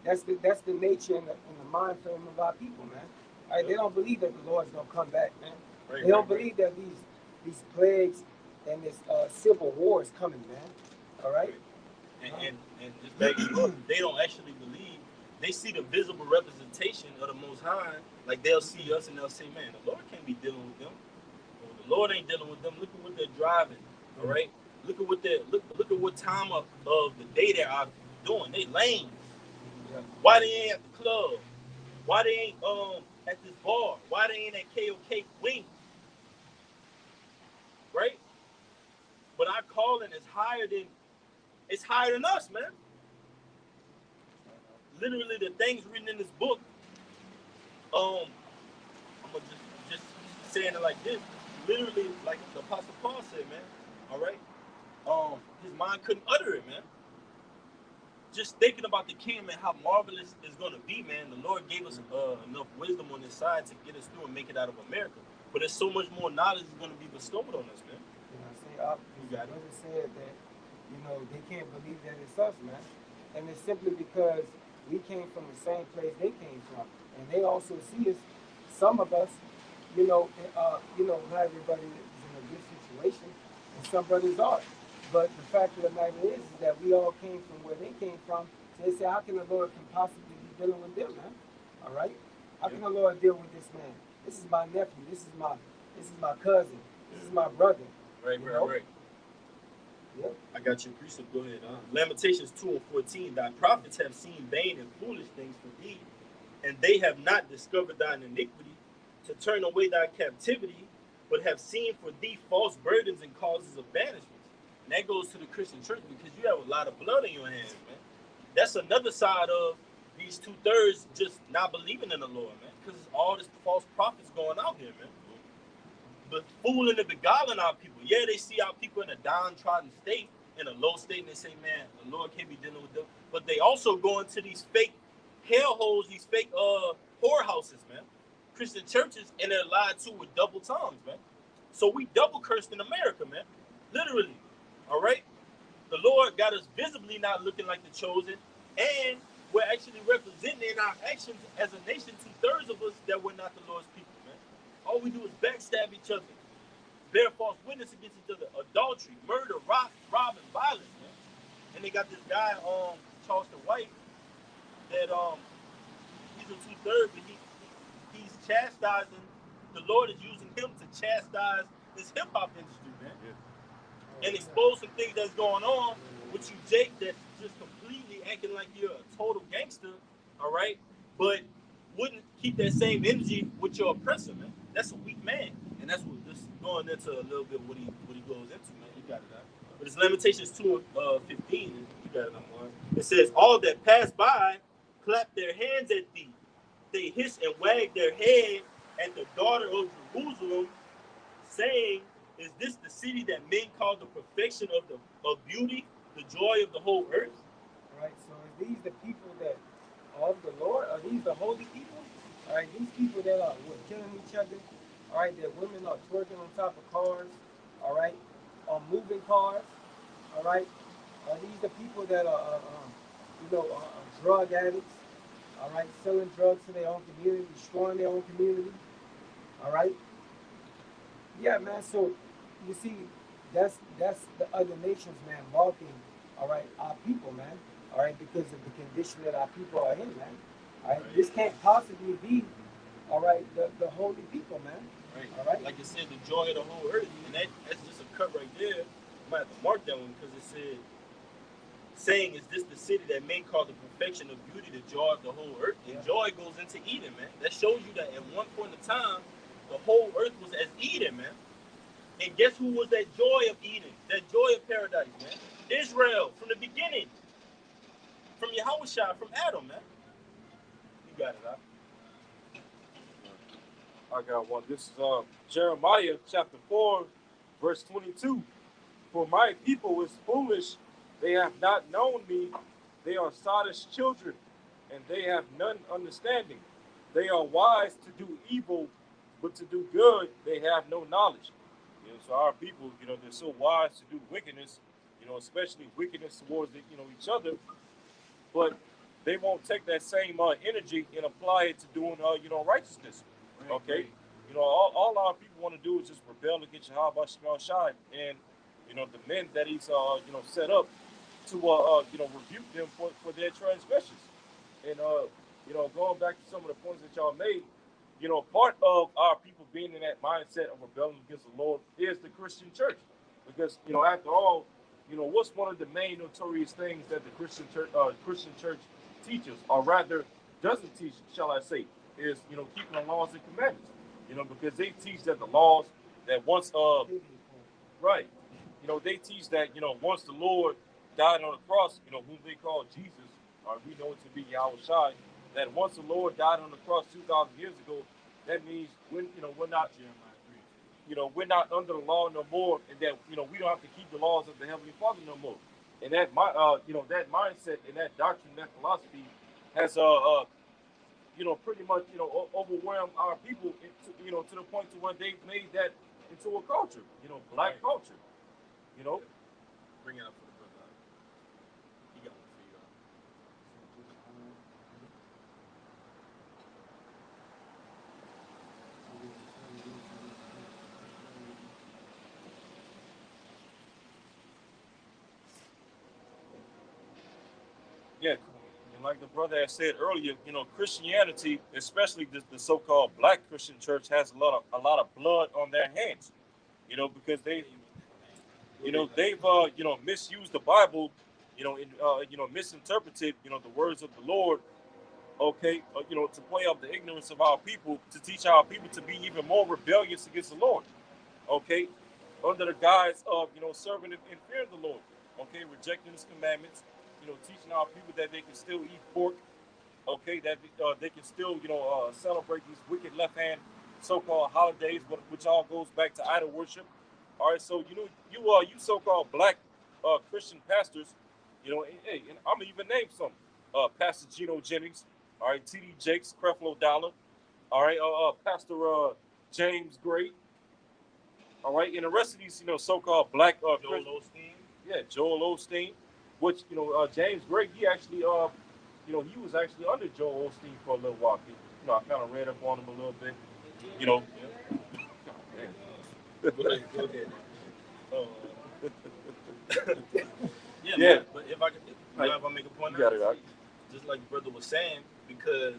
That's the nature and the mind frame of our people, man. All right? They don't believe that the Lord's gonna come back, man. They don't believe that these plagues and this civil war is coming, man. All right? And just backing you up, they don't actually believe. They see the visible representation of the Most High. Like they'll see us and they'll say, man, the Lord can't be dealing with them. Well, the Lord ain't dealing with them. Look at what they're driving. All right? Look at what look at what time of the day they are doing. They lame. Why they ain't at the club? Why they ain't at this bar? Why they ain't at KOK wing? Right? But our calling is higher than us, man. Literally, the things written in this book I'm gonna just saying it like this. Literally, like the Apostle Paul said, man. All right. His mind couldn't utter it, man. Just thinking about the kingdom and how marvelous it's gonna be, man. The Lord gave us enough wisdom on His side to get us through and make it out of America. But there's so much more knowledge is gonna be bestowed on us, man. You know what I'm saying? You got it. Said that, you know, they can't believe that it's us, man. And it's simply because we came from the same place they came from. And they also see us, some of us, not everybody is in a good situation, and some brothers are. But the fact of the matter is that we all came from where they came from. So they say, how can the Lord can possibly be dealing with them, man? All right? How can the Lord deal with this man? This is my nephew. This is my cousin. This is my brother. Right. Yep. I got your precept. Go ahead. Lamentations 2:14. Thy prophets have seen vain and foolish things from thee, and they have not discovered thine iniquity, to turn away thy captivity, but have seen for thee false burdens and causes of banishment. And that goes to the Christian church because you have a lot of blood in your hands, man. That's another side of these 2/3 just not believing in the Lord, man. Because all this false prophets going out here, man. But fooling and beguiling our people. Yeah, they see our people in a downtrodden state, in a low state, and they say, man, the Lord can't be dealing with them. But they also go into these fake hellholes, these fake whorehouses, man. Christian churches, and they're lied to with double tongues, man. So we double cursed in America, man. Literally. All right? The Lord got us visibly not looking like the chosen, and we're actually representing in our actions as a nation 2/3 of us that we're not the Lord's people, man. All we do is backstab each other, bear false witness against each other, adultery, murder, rob, and violence, man. And they got this guy, Charleston White, that he's a 2/3, but he's chastising. The Lord is using him to chastise this hip hop industry, man. Yeah. And expose some things that's going on with you, Jake, that's just completely acting like you're a total gangster, all right? But wouldn't keep that same energy with your oppressor, man. That's a weak man. And that's what this going into a little bit what he goes into, man. You got it out. But it's Lamentations 2:15, you got it on. It says, all that pass by clap their hands at thee. They hiss and wag their head at the daughter of Jerusalem, saying, is this the city that men call the perfection of beauty, the joy of the whole earth? Right, so are these the people that are of the Lord? Are these the holy people? All right, these people that are killing each other. All right, that women are twerking on top of cars. All right, on moving cars. All right, are these the people that are, drug addicts? All right, selling drugs to their own community, destroying their own community. All right. Yeah, man. So you see, that's the other nations, man, mocking. All right, our people, man. All right, because of the condition that our people are in, man. All right, this can't possibly be, all right, the holy people, man. Right. All right. Like you said, the joy of the whole earth, and that's just a cut right there. I might have to mark that one because it said, saying, is this the city that men call the perfection of beauty, the joy of the whole earth? And joy goes into Eden, man. That shows you that at one point in time, the whole earth was as Eden, man. And guess who was that joy of Eden? That joy of paradise, man? Israel, from the beginning. From Yahushua, from Adam, man. You got it, huh? I got one. This is Jeremiah chapter 4, verse 22. For my people is foolish, they have not known me. They are sottish children, and they have none understanding. They are wise to do evil, but to do good they have no knowledge. So our people, they're so wise to do wickedness, especially wickedness towards each other, but they won't take that same energy and apply it to doing righteousness. Okay. All our people want to do is just rebel against Yahweh Shai, and the men that he's set up to rebuke them for their transgressions. And going back to some of the points that y'all made, part of our people being in that mindset of rebelling against the Lord is the Christian church, because after all, what's one of the main notorious things that the Christian church teaches, or rather doesn't teach, shall I say, is keeping the laws and commandments. Because they teach that the laws that once right, they teach that once the Lord died on the cross, whom they call Jesus, or we know it to be Yahweh Shai, that once the Lord died on the cross 2,000 years ago, that means we're not we're not under the law no more, and that we don't have to keep the laws of the Heavenly Father no more. And that that mindset and that doctrine, that philosophy, has pretty much overwhelmed our people, to the point to where they've made that into a culture, black culture, you know. Bring it up for the brother. He got one for you. Yeah, and like the brother had said earlier, Christianity, especially the so-called Black Christian church, has a lot of blood on their hands. Because they've misused the Bible, and misinterpreted the words of the Lord. Okay, to play up the ignorance of our people, to teach our people to be even more rebellious against the Lord. Okay, under the guise of serving and fearing the Lord. Okay, rejecting His commandments. Teaching our people that they can still eat pork. Okay, that they can still celebrate these wicked left hand so-called holidays, which all goes back to idol worship. All right, so you so-called black Christian pastors, and I'm gonna even name some. Pastor Geno Jennings, all right, T.D. Jakes, Creflo Dollar, all right, Pastor James Gray, all right, and the rest of these so-called black Joel Osteen. yeah, Joel Osteen, which James Gray, he actually he was actually under Joel Osteen for a little while. I kind of read up on him a little bit. You know, Go ahead. Yeah, yeah. man, but if I make a point, You got it, right? just like the brother was saying, because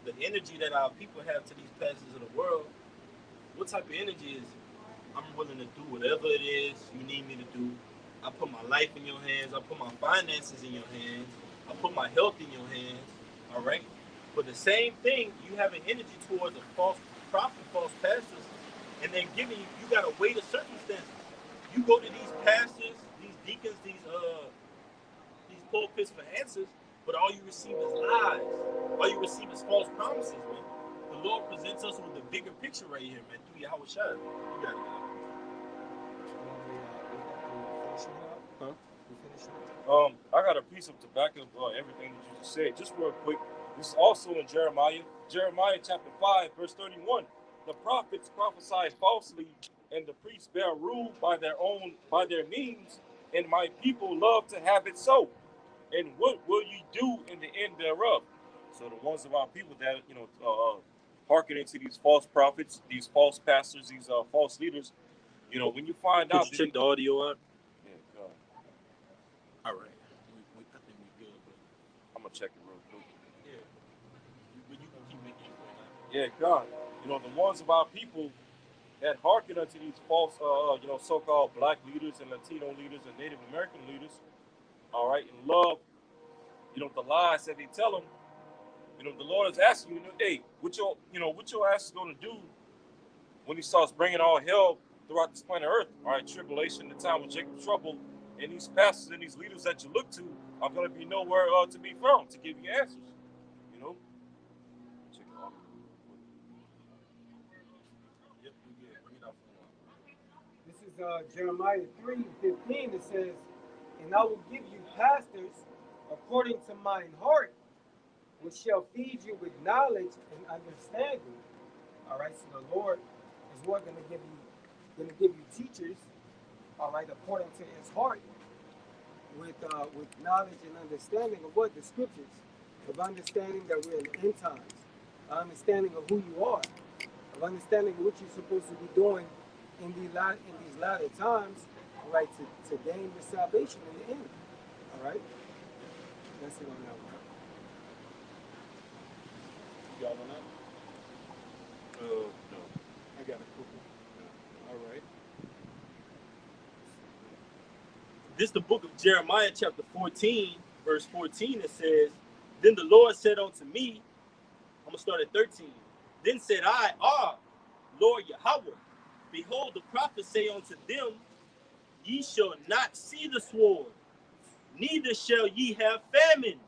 the energy that our people have to these pastors of the world, what type of energy is I'm willing to do whatever it is you need me to do. I put my life in your hands. I put my finances in your hands. I put my health in your hands. All right. But the same thing, you have an energy towards a false prophet, false pastors, and they're giving you. You gotta weigh the circumstances. You go to these pastors, these deacons, these pulpits for answers, but all you receive is lies. All you receive is false promises, man. The Lord presents us with the bigger picture right here, man. Through Yahweh Shai. You got it. Huh? I got a piece of tobacco, everything that you just said. Just real quick. This is also in Jeremiah. Jeremiah chapter 5, verse 31. The prophets prophesy falsely, and the priests bear rule by their means, and my people love to have it so. And what will you do in the end thereof? So the ones of our people that hearken into these false prophets, these false pastors, these false leaders, when you find out, Could you check the audio out? Yeah, God. All right. I think we're good, but I'm gonna check it real quick. yeah, but you can keep making your point out. Yeah, God. The ones of our people that hearken unto these false, so-called black leaders and Latino leaders and Native American leaders, all right, and love, the lies that they tell them. The Lord is asking you, hey, what your ass is going to do when He starts bringing all hell throughout this planet Earth? All right, tribulation, the time of Jacob's trouble, and these pastors and these leaders that you look to are going to be nowhere to be found to give you answers. Check it out. Yep, we good. Bring it out for a while. This is Jeremiah 3:15. It says, "And I will give you pastors according to mine heart, which shall feed you with knowledge and understanding." All right, so the Lord is what going to give you teachers. All right, according to His heart, with knowledge and understanding of what the scriptures, of understanding that we're in the end times, understanding of who you are, of understanding what you're supposed to be doing in these latter times, all right, to gain your salvation in the end. All right, that's it on that one. You got one up? No. I got a couple. All right. This is the book of Jeremiah, chapter 14, verse 14. It says, "Then the Lord said unto me," I'm going to start at 13. "Then said I, Lord Yahweh, behold, the prophets say unto them, Ye shall not see the sword, neither shall ye have famine,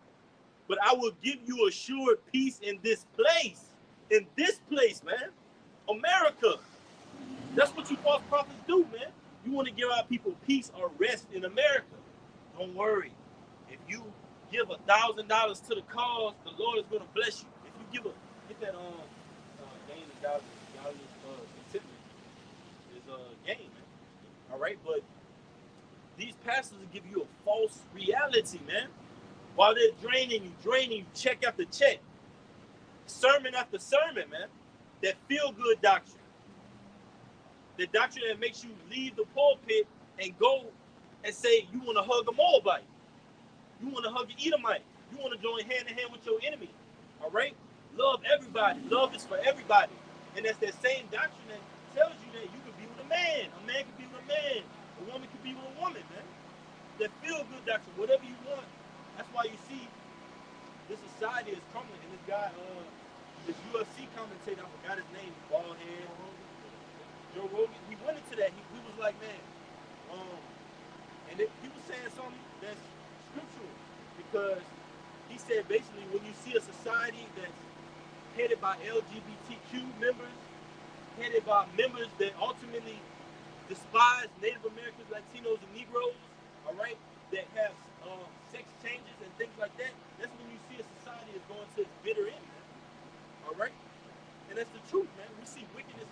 But I will give you assured peace in this place. In this place, man. America. That's what you false prophets do, man. You want to give our people peace or rest in America. Don't worry. If you give $1,000 to the cause, the Lord is going to bless you. If you give get that gain and godly contentment is gain, man. All right, but these pastors will give you a false reality, man. While they're draining you, check after check, sermon after sermon, man. That feel-good doctrine. The doctrine that makes you leave the pulpit and go and say you want to hug a Moabite. You want to hug an Edomite. You want to join hand in hand with your enemy. All right? Love everybody. Love is for everybody. And that's that same doctrine that tells you that you can be with a man. A man can be with a man. A woman can be with a woman, man. That feel-good doctrine, whatever you want. That's why you see this society is crumbling. And this guy, this UFC commentator, I forgot his name, bald head, Joe Rogan, he went into that. He was like, man, he was saying something that's scriptural, because he said basically when you see a society that's headed by LGBTQ members, headed by members that ultimately despise Native Americans, Latinos, and Negroes, all right, that have sex changes and things like that, that's when you see a society is going to its bitter end, man. All right? And that's the truth, man. We see wickedness.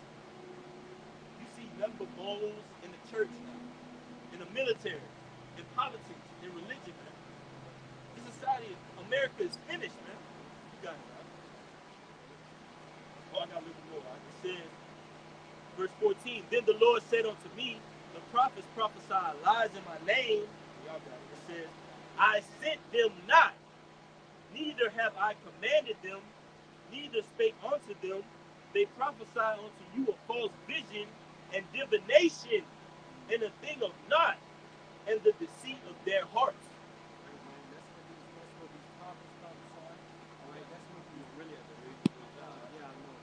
You see nothing but moles in the church now, in the military, in politics, in religion, man. This society, America is finished, man. You got it, right? Oh, I got a little more. Right? It says, verse 14, then the Lord said unto me, the prophets prophesy lies in my name. Y'all got it. It says, I sent them not, neither have I commanded them, neither spake unto them. They prophesy unto you a false vision and divination, and a thing of naught, and the deceit of their hearts. That's what these prophets prophesy. All right, that's what these Really have to read it. yeah, I know.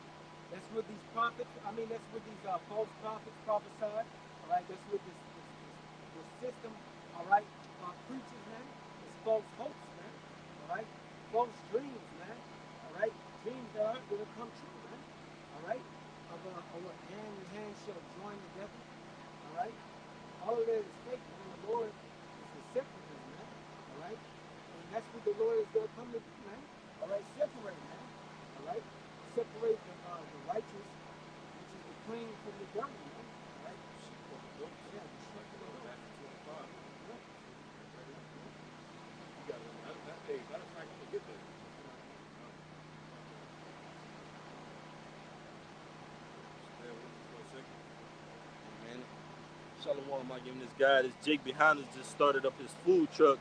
That's what these prophets. I mean, that's what these false prophets prophesy. All right, that's what this system. All right, preaches, man. It's false hopes, man. All right, false dreams, man. All right, dreams that aren't going to come true, man. All right, of what hand in hand shall join together. All right, all of that is fake, man. The Lord is the separator, man. All right, and that's what the Lord is going to come to do, man. All right, separate, man. All right, separate the righteous, which is the clean, from the dirty, man. All right, yeah, the sheep from the goat. Hey, matter of fact, I'm gonna get there. Stay with me for a second. Man, Shalom, I giving this guy, this Jake behind us just started up his food truck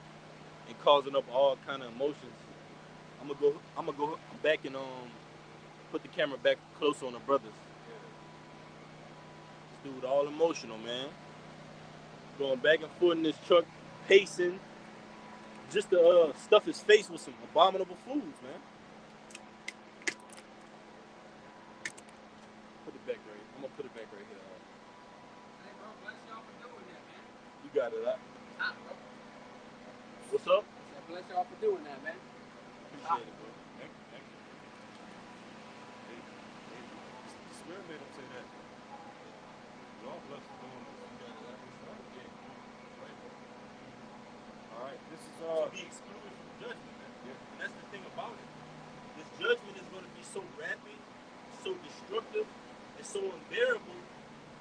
and causing up all kind of emotions. I'm gonna go back and put the camera back close on the brothers. This dude all emotional, man. Going back and forth in this truck, pacing, just to stuff his face with some abominable foods, man. Put it back right. I'm gonna put it back right here. Hey, bro, bless y'all for doing that, man. You got it, huh? What's up? I said, bless y'all for doing that, man. Appreciate it, bro. Thank you, thank you. Hey, the Spirit made him say that. Y'all blessed for doing this. You got it. Yeah. Right. All right. This is To be excluded from judgment, man. Yeah. And that's the thing about it. This judgment is going to be so rapid, so destructive, and so unbearable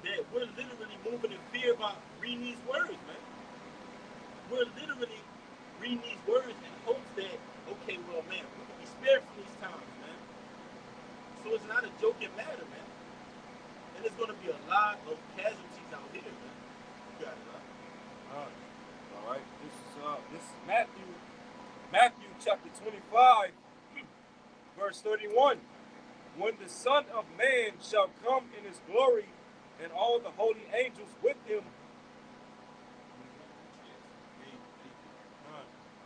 that we're literally moving in fear about reading these words, man. We're literally reading these words in hopes that, okay, well, man, we can be spared from these times, man. So it's not a joking matter, man. And there's going to be a lot of casualties out here, man. You got it, right? All right. This is Matthew chapter 25, verse 31. When the Son of Man shall come in his glory, and all the holy angels with him.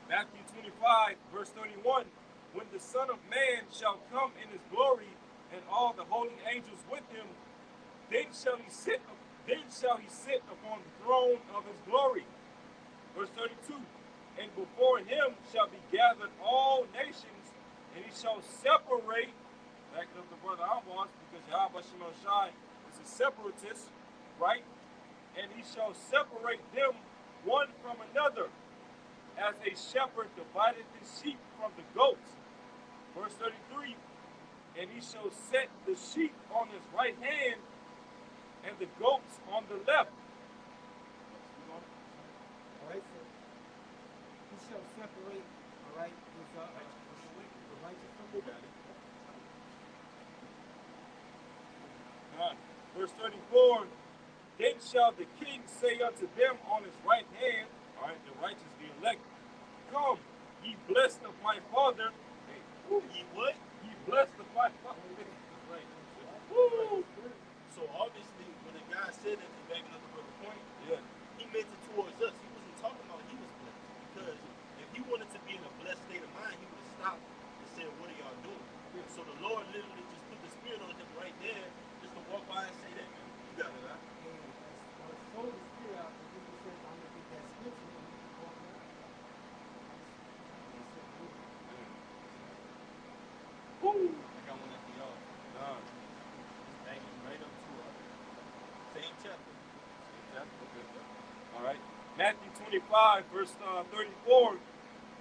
Matthew 25, verse 31. When the Son of Man shall come in his glory, and all the holy angels with him, then shall he sit upon the throne of his glory. Verse 32. And before him shall be gathered all nations, and he shall separate, backing up the brother Abbas, because Yahweh Shimon Shai is a separatist, right? And he shall separate them one from another, as a shepherd divided his sheep from the goats. Verse 33, and he shall set the sheep on his right hand, and the goats on the left. All right, so he shall separate, all right, the righteous from the wicked. Verse 34, then shall the king say unto them on his right hand, all right, the righteous, the elect, come, ye blessed of my father. Hey, Ye what? ye blessed of my father. Right. Woo! So obviously, when the guy said that, and backing up the brother point, Yeah. he meant it towards us. He wasn't talking about he was blessed. Because if he wanted to be in a blessed state of mind, he would have stopped and said, what are y'all doing? Yeah. So the Lord literally just put the spirit on him right there, just to walk by and say that, man. You got it, right? And I sold the spirit out, and he said, I'm going to get that scripture, and he can walk around. Woo! I got one after y'all. Nah. Just banging right up to it. Same chapter. Okay. All right. Matthew 25, verse 34.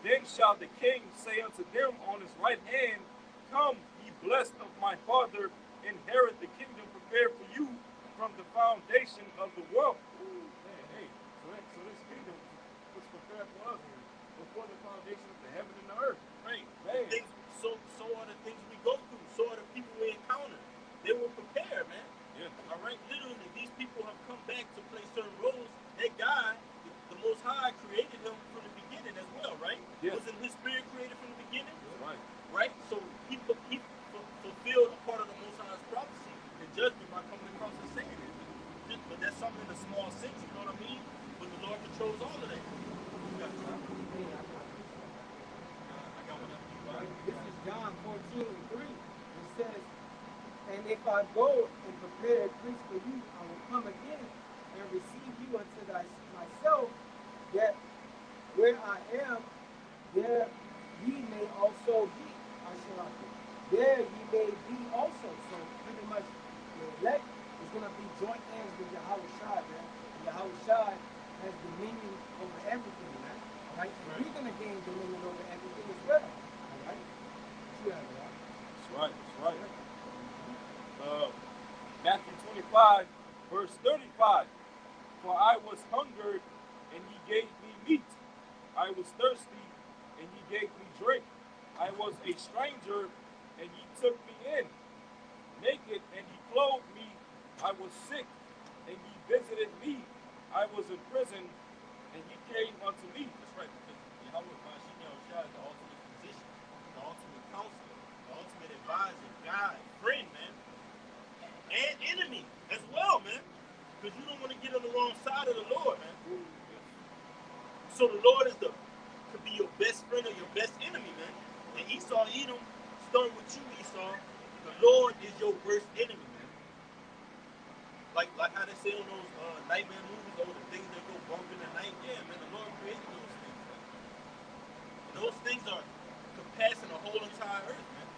Then shall the king say unto them on his right hand, come, ye blessed of my father, inherit the kingdom prepared for you from the foundation of the world. Ooh, man, hey, so this kingdom was prepared for us before the foundation of the heaven and the earth. Right. Man. Things, so are the things we go through. So are the people we encounter. They were prepared, man. Yeah. All right. Literally, these people have come back to play certain roles. That God, the Most High, created him from the beginning as well, right? Yeah. Wasn't his spirit created from the beginning? Right. Right. So he fulfilled a part of the Most High's prophecy and judgment by coming across and saying it. But that's something in a small sense. You know what I mean? But the Lord controls all of that. You got it, right? I got one after you. This is John 14:3. It says, and if I go and prepare a place for you, I will come again and receive you unto myself, that where I am, there ye may also be. There ye may be also. So pretty much the elect is going to be joint hands with Yahweh Shai, man. And Yahweh Shai has dominion over everything, man. All right? And we're going to gain dominion over everything as well. All right? You have it, right? That's right. That's right. Matthew 25, verse 35. For I was hungered, and ye gave me meat. I was thirsty, and ye gave me drink. I was a stranger, and ye took me in. Naked, and ye clothed me. I was sick, and ye visited me. I was in prison, and ye came unto me. That's right, because Yahweh Mashiach Yahushua is the ultimate physician, the ultimate counselor, the ultimate advisor, guide, friend, man, and enemy as well, man. Because you don't want to get on the wrong side of the Lord, man. So the Lord could be your best friend or your best enemy, man. And Esau, Edom, starting with you, Esau, the Lord is your worst enemy, man. Like how they say on those nightmare movies, oh, the things that go bump in the night. Yeah, man, the Lord created those things, man. And those things could pass in the whole entire earth, man.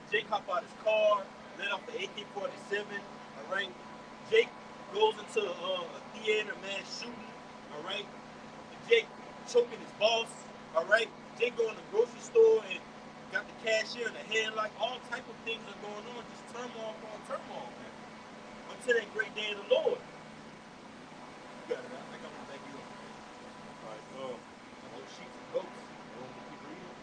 Jake hop out his car, let off the AK-47, all right? Jake goes into a theater, man, shooting, all right? Jake choking his boss, all right? Jake go in the grocery store and got the cashier in the hand, like all type of things are going on, just turmoil upon turmoil, man. Until that great day of the Lord. You got it, man. I got one back here. All right, Those sheep and goats. You want me to keep reading?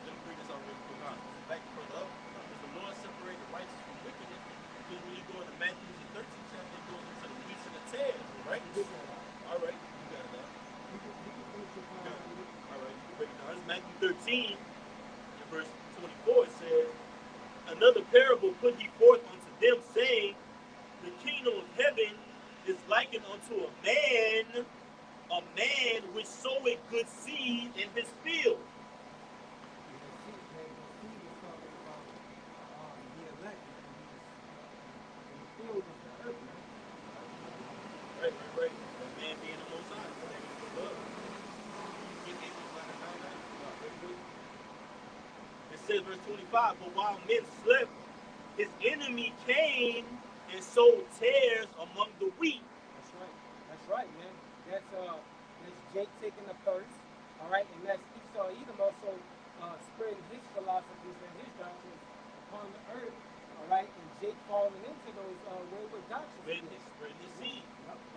Let me bring this out real quick. Back further up. Because the Lord separated the righteous from wicked. Because when you go into Matthew the 13th chapter, it goes into the wheats and the tares, right? All right, you got it, man. All right, you can break it down. It's Matthew 13, in verse 24. It says, another parable put he forth unto them, saying, the kingdom of heaven is likened unto a man which sowed good seed in his field. Right. A man being the Most High. verse 25. But while men slept, his enemy came and sowed tares among the wheat. That's right. That's right, man. That's Jake taking the first. All right, and that's Esau Edom also spreading his philosophies and his doctrines upon the earth. All right, and Jake falling into those wayward doctrines. Spreading his seed.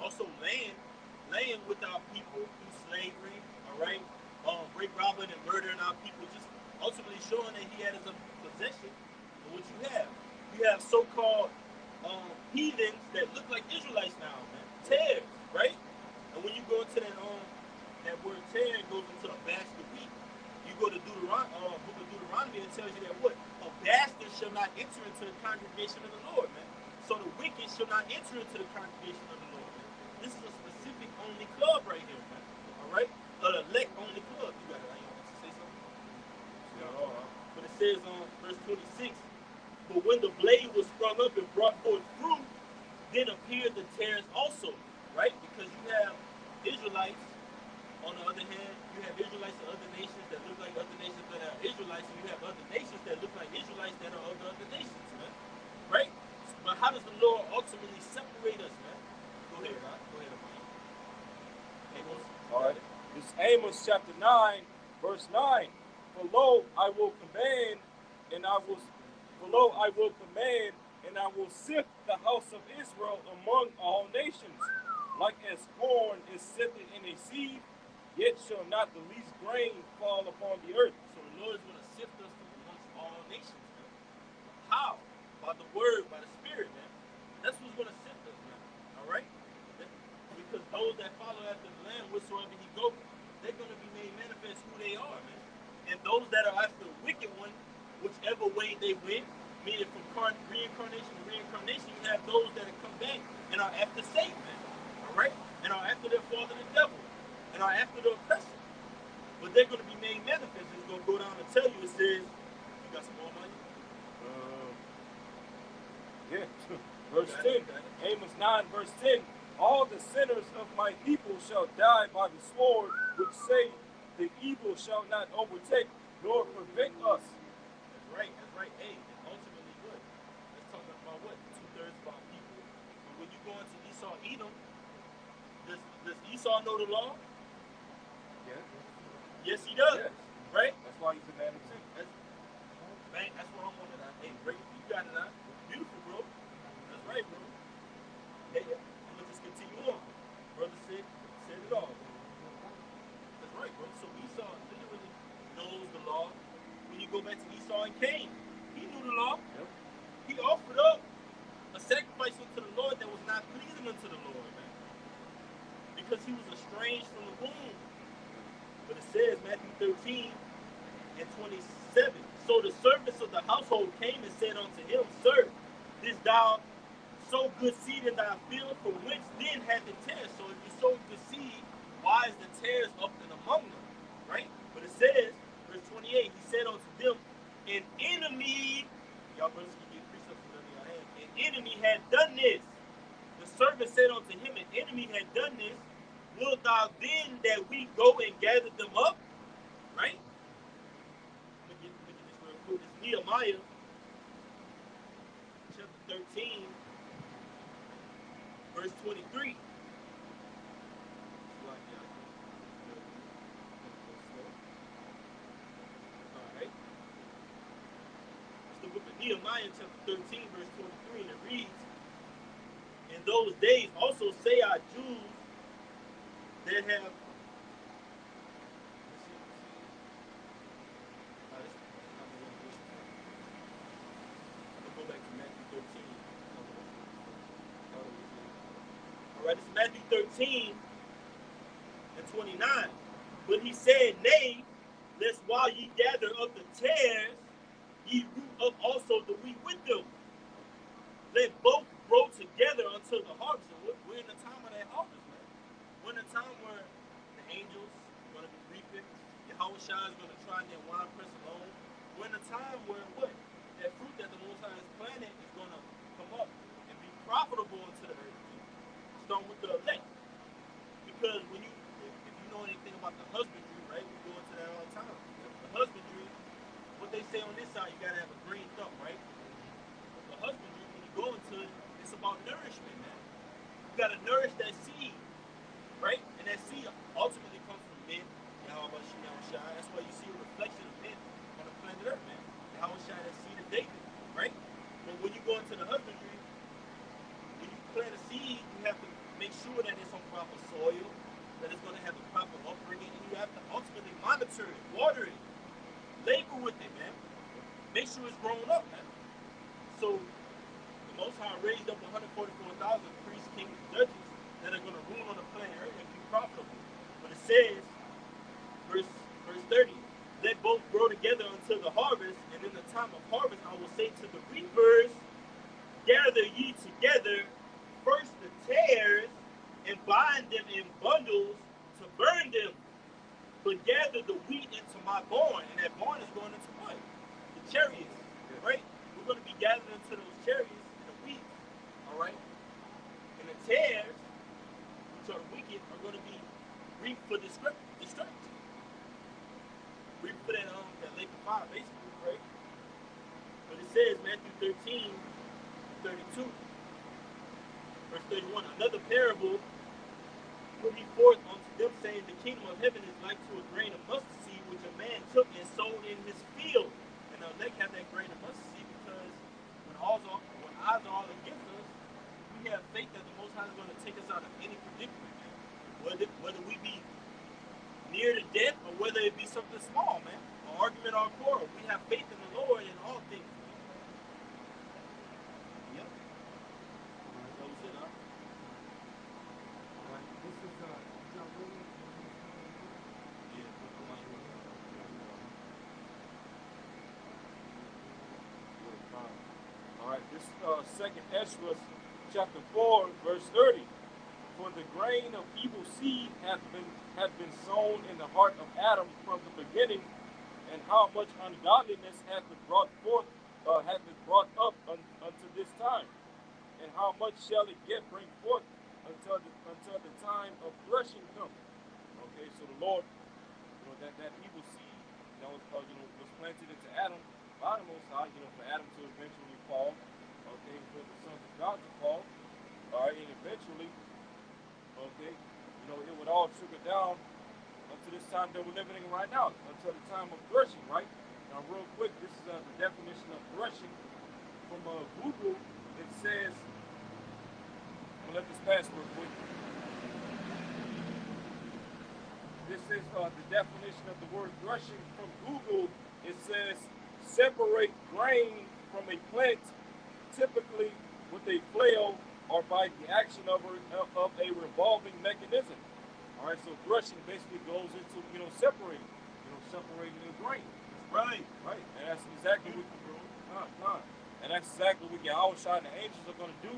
Also, laying with our people through slavery. All right, break robbing and murdering our people, just ultimately showing that he had as a possession. And what you have so-called heathens that look like Israelites now, man. Tares, right? And when you go into that word tear, it goes into a basket wheat. You go to book of Deuteronomy, it tells you that what? A bastard shall not enter into the congregation of the Lord, man. So the wicked shall not enter into the congregation of the Lord, man. This is a specific only club right here, man. All right? An elect only club. You got it. I want to say something. But it says on verse 26, but when the blade was sprung up and brought forth fruit, then appeared the tares also, right? Because you have Israelites. On the other hand, you have Israelites of other nations that look like other nations that are Israelites, and you have other nations that look like Israelites that are of the other nations, man. Right? But how does the Lord ultimately separate us, man? Go ahead, Rod. Go ahead, Amaya. Amos. All right. This is Amos chapter 9, verse 9. For lo, I will command, and I will sift the house of Israel among all nations, like as corn is sifted in a sieve, yet shall not the least grain fall upon the earth. So the Lord is going to sift us amongst all nations, man. How? By the word, by the spirit, man. That's what's going to sift us, man. All right? Because those that follow after the Lamb, whatsoever he goes, they're going to be made manifest who they are, man. And those that are after the wicked one, whichever way they went, meaning from reincarnation to reincarnation, you have those that have come back and are after Satan, man. All right? And are after their father, the devil. And are after the oppressor. But they're going to be made manifest. It's going to go down and tell you, it says, you got some more money? Yeah. Verse 10. Amos 9, verse 10. All the sinners of my people shall die by the sword, which say, the evil shall not overtake, nor prevent us. That's right. Hey, and ultimately what? Let's talk about what? 2/3 of our people. But when you go into Esau, Edom, does Esau know the law? Yeah. Yes, he does. Yes. Right? That's why he's a man of sin. That's what I'm wanting. Hey, break it. You got it out. Beautiful, bro. That's right, bro. Hey, and let's just continue on. Brother said it all. That's right, bro. So Esau literally knows the law. When you go back to Esau and Cain, he knew the law. Yep. He offered up a sacrifice unto the Lord that was not pleasing unto the Lord, man. Because he was estranged from the womb. But it says, Matthew 13 and 27. So the servants of the household came and said unto him, Sir, didst thou sow good seed in thy field? From whence then hath it tares? So if you sow good seed, why is the tares up and among them? Right? But it says, verse 28, he said unto them, an enemy, y'all brothers can get precepts from your hand, an enemy had done this. The servant said unto him, an enemy had done this. Wilt thou then that we go and gather them up? Right? Let me get this real quick. It's Nehemiah chapter 13, verse 23. Alright. It's the book of Nehemiah chapter 13, verse 23, and it reads, in those days also say our Jews that have go back to Matthew 13. Alright, it's Matthew 13 and 29. But he said, nay, lest while ye gather up the tares, ye root up also the wheat with them. Let both grow together until the harvest. And we're in the time of that harvest, man. We're in the time where the angels are going to be reaping. Yahushua is going to try their wine press alone. We're in a time where what? That fruit that the Most High has planted is going to come up and be profitable into the earth. Starting with the elect. Because if you know anything about the husbandry, right? We go into that all the time. The husbandry, what they say on this side, You got to nourish that seed, right? And that seed ultimately comes from men. That's why you see a reflection of men on the planet Earth, man. Yahushua, that seed of David, right? But when you go into the husbandry, when you plant a seed, you have to make sure that it's on proper soil, that it's going to have a proper upbringing, and you have to ultimately monitor it, water it, labor with it, man. Make sure it's grown up, man. So the Most High raised up 144,000 priests, kings, and judges that are going to rule on the planet Earth and be profitable. But it says, verse 30, let both grow together until the harvest, and in the time of harvest I will say to the reapers, gather ye together first the tares, and bind them in bundles to burn them, but gather the wheat into my barn. And that barn is going into what? The chariots, right? We're going to be gathered into those chariots and the wheat, all right? And the tares, which are wicked, are going to be reaped for destruction. Reaped for that lake of fire, basically, right? But it says, Matthew 13, 32, verse 31, another parable put he forth unto them, saying, the kingdom of heaven is like to a grain of mustard seed, which a man took and sowed in his field. And the elect have that grain of mustard seed because when odds are all against us, we have faith that the Most High is going to take us out of any predicament, man. Whether we be near to death or whether it be something small, man, an argument or a quarrel, we have faith in the Lord in all things, man. Yep. That was it, huh? This is John Williams. All right, this second Ezra, chapter 4, verse 30. For the grain of evil seed hath been sown in the heart of Adam from the beginning, and how much ungodliness hath been brought up unto this time, and how much shall it yet bring forth until the time of threshing come? Okay, so the Lord, that evil seed, was planted into Adam by the Most High, for Adam to eventually fall, okay, for the sons of God to fall, all right, and eventually, okay, it would all trickle down until this time that we're living in right now, until the time of threshing, right? Now, real quick, this is the definition of threshing from Google. It says, I'm gonna let this pass real quick. This is the definition of the word threshing from Google. It says, separate grain from a plant, typically with a flail or by the action of a revolving mechanism. All right, so threshing basically goes into, separating the grain. Right. And that's exactly and that's exactly what Yahushua and the angels are going to do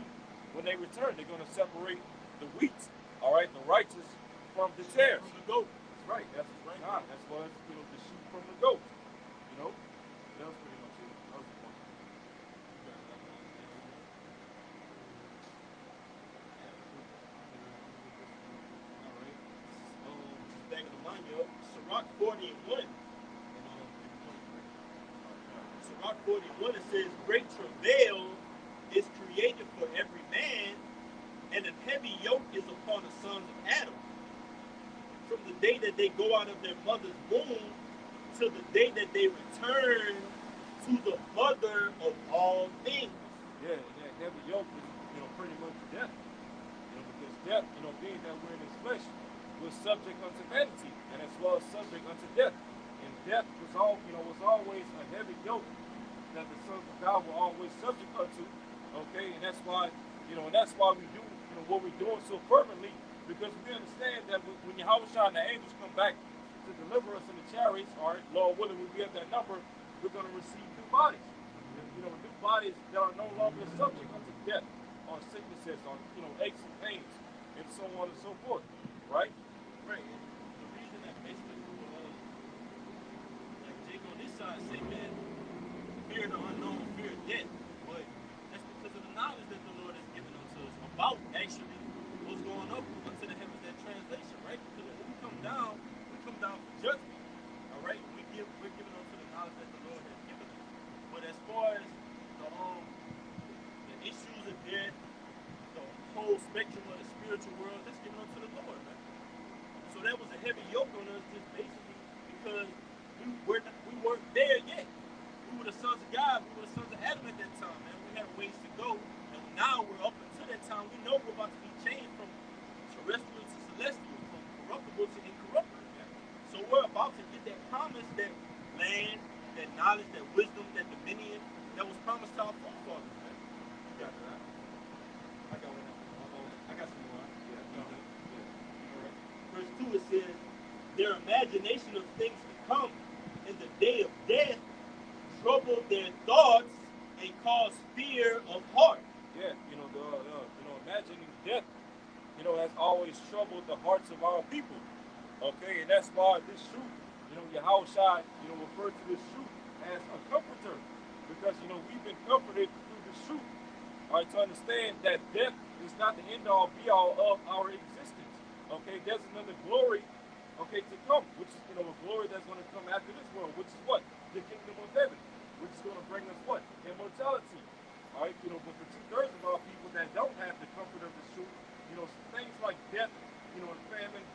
when they return. They're going to separate the wheat, all right, the righteous from the tares. From the goat. That's right. That's right. That's what the sheep from the goat. That was pretty much it. That was the point. Back in the mind, Sirach 41. Sirach 41, it says, great travail is created for every man, and a heavy yoke is upon the sons of Adam. From the day that they go out of their mother's womb to the day that they return to the mother of all things. Yeah, that heavy yoke is, pretty much death. Because death, being that we're in this flesh, was subject unto vanity, and as well as subject unto death. And death was always a heavy yoke that the sons of God were always subject unto. Okay, and that's why, we do, what we're doing so fervently, because we understand that when Yahushua and the angels come back to deliver us in the chariots, all right, Lord willing, we be at that number, we're going to receive new bodies. New bodies that are no longer subject unto death, or sicknesses, or aches and pains, and so on and so forth. Right? Right. The reason that basically, like Jake on this side say, man, fear the unknown, fear death. But that's because of the knowledge that the Lord has given unto us about actually what's going up unto the heavens, that translation, right? Because when we come down for judgment. All right? We're given unto the knowledge that the Lord has given us. But as far as the issues of death, the whole spectrum of the spiritual world, that's given unto the Lord, man. So that was a heavy yoke on us, just basically because we weren't there yet. We were the sons of God. We were the sons of Adam at that time, man. We had ways to go, and now we're up until that time. We know we're about to be changed from terrestrial to celestial, from corruptible to incorruptible. Man. So we're about to get that promise, that land, that knowledge, that wisdom, that dominion that was promised to our forefathers. Man. You got that? I got one. I got some more. Yeah. All right. Verse 2 it says, their imagination of things to come in the day of death troubled their thoughts and caused fear of heart. Yeah, imagining death, has always troubled the hearts of our people. Okay, and that's why this truth, Yahushua, referred to this truth as a comforter. Because, we've been comforted through this truth. All right, to understand that death is not the end all be all of our existence. Okay, there's another glory, to come, which is, a glory that's going to come after this world, which is what? The kingdom of heaven, which is going to bring us what? Immortality. All right, but for 2/3 of our people that don't have the comfort of this truth, things like death, and famine,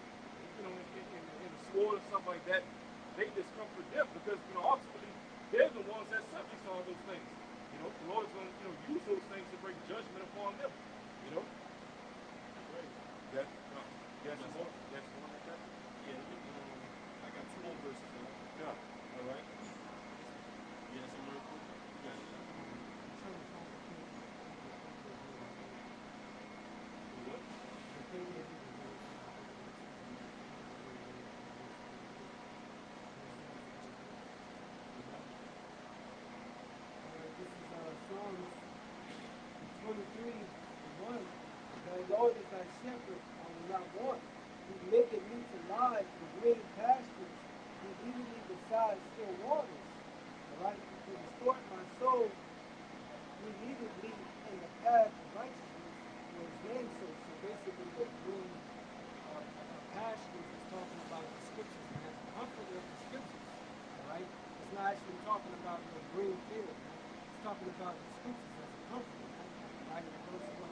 in the sword and stuff like that, they discomfort them because, ultimately, they're the ones that subject all those things. The Lord is going to, use those things to bring judgment upon them. Right. Yes. Yes, more. Yes, more like that. Yeah, I got 2 more verses. Yeah. All right. Yeah, some real quick. You got it. What? This is Psalms 23:1. Thy Lord is thy shepherd, I will not want. He maketh me to lie in green pastures. He leadeth me beside still waters. All right? To restore my soul, he leadeth me in the path of righteousness for his name's sake. So basically, the green pastures is talking about the scriptures and that's the comfort of the scriptures. All right? It's not actually talking about the green field. Right? It's talking about the scriptures as a comfort. Right? It goes to what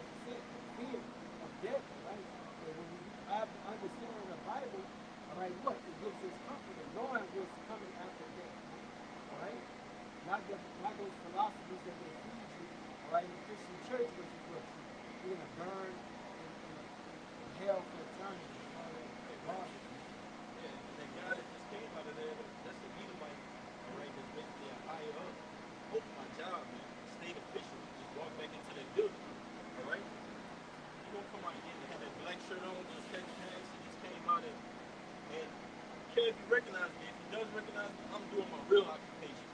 you said, the fear of death. Right? So when we have the understanding of the Bible, all right, what? It gives us comfort of knowing what's coming after death. All right? Not those philosophies that they feed you, all right, in the Christian church, which is what you're going to burn in hell for eternity. All that garbage. Yeah, and that guy that just came out of there, that's the Edomite, all right, that's basically a higher up. Over my job, man. State official. Just walked back into that building, all right? He gonna come out again and have that black shirt on, those khaki pants. He just came out and care if you recognize me. If he does recognize me, I'm doing my real occupation.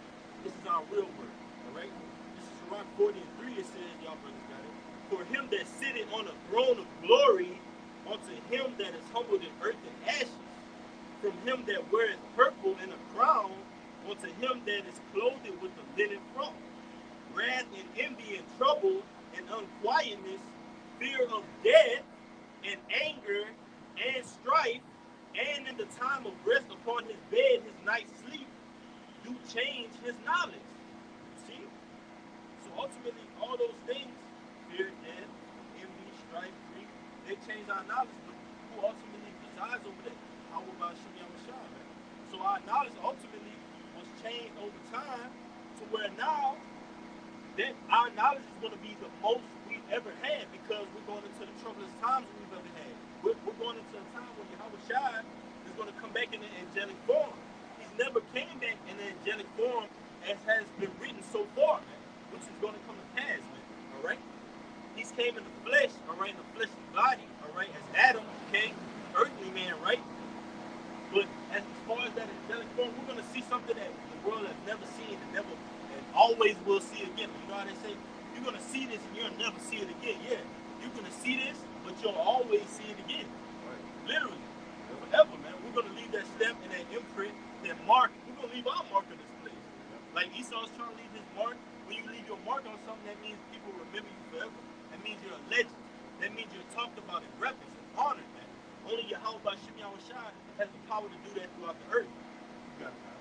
This is our real work, all right? This is Rock 40:3. It says, y'all brothers got it. For him that sitteth on a throne of glory, unto him that is humbled in earth and ashes, from him that weareth purple in a crown, unto him that is clothed with a linen frock, wrath and envy and trouble and unquietness, fear of death and anger and strife, and in the time of rest upon his bed, his night's sleep, do change his knowledge. See? So ultimately, all those things, fear, death, envy, strife, grief, they change our knowledge. But who ultimately presides over that? How about Shimei Mashah, man? So our knowledge ultimately was changed over time to where now that our knowledge is going to be the most we've ever had because we're going into the troublous times we've ever had. We're going into a time when Yahushua is going to come back in the angelic form. He's never came back in the angelic form as has been written so far, man, which is going to come to pass, man. All right? He's came in the flesh, all right, in the fleshly body, all right, as Adam, okay, earthly man, right? But as far as that angelic form, we're going to see something that the world has never seen and never and always will see again. You know how they say, you're going to see this and you'll never see it again. Yeah, you're going to see this, but you'll always see it again. Right. Literally. Forever, man. We're going to leave that stamp and that imprint, that mark. We're going to leave our mark in this place. Like Esau's trying to leave his mark. When you leave your mark on something, that means people remember you forever. That means you're a legend. That means you're talked about in reverence and honored, man. Only Yahweh Shimei Yahushua has the power to do that throughout the earth. You got it, man.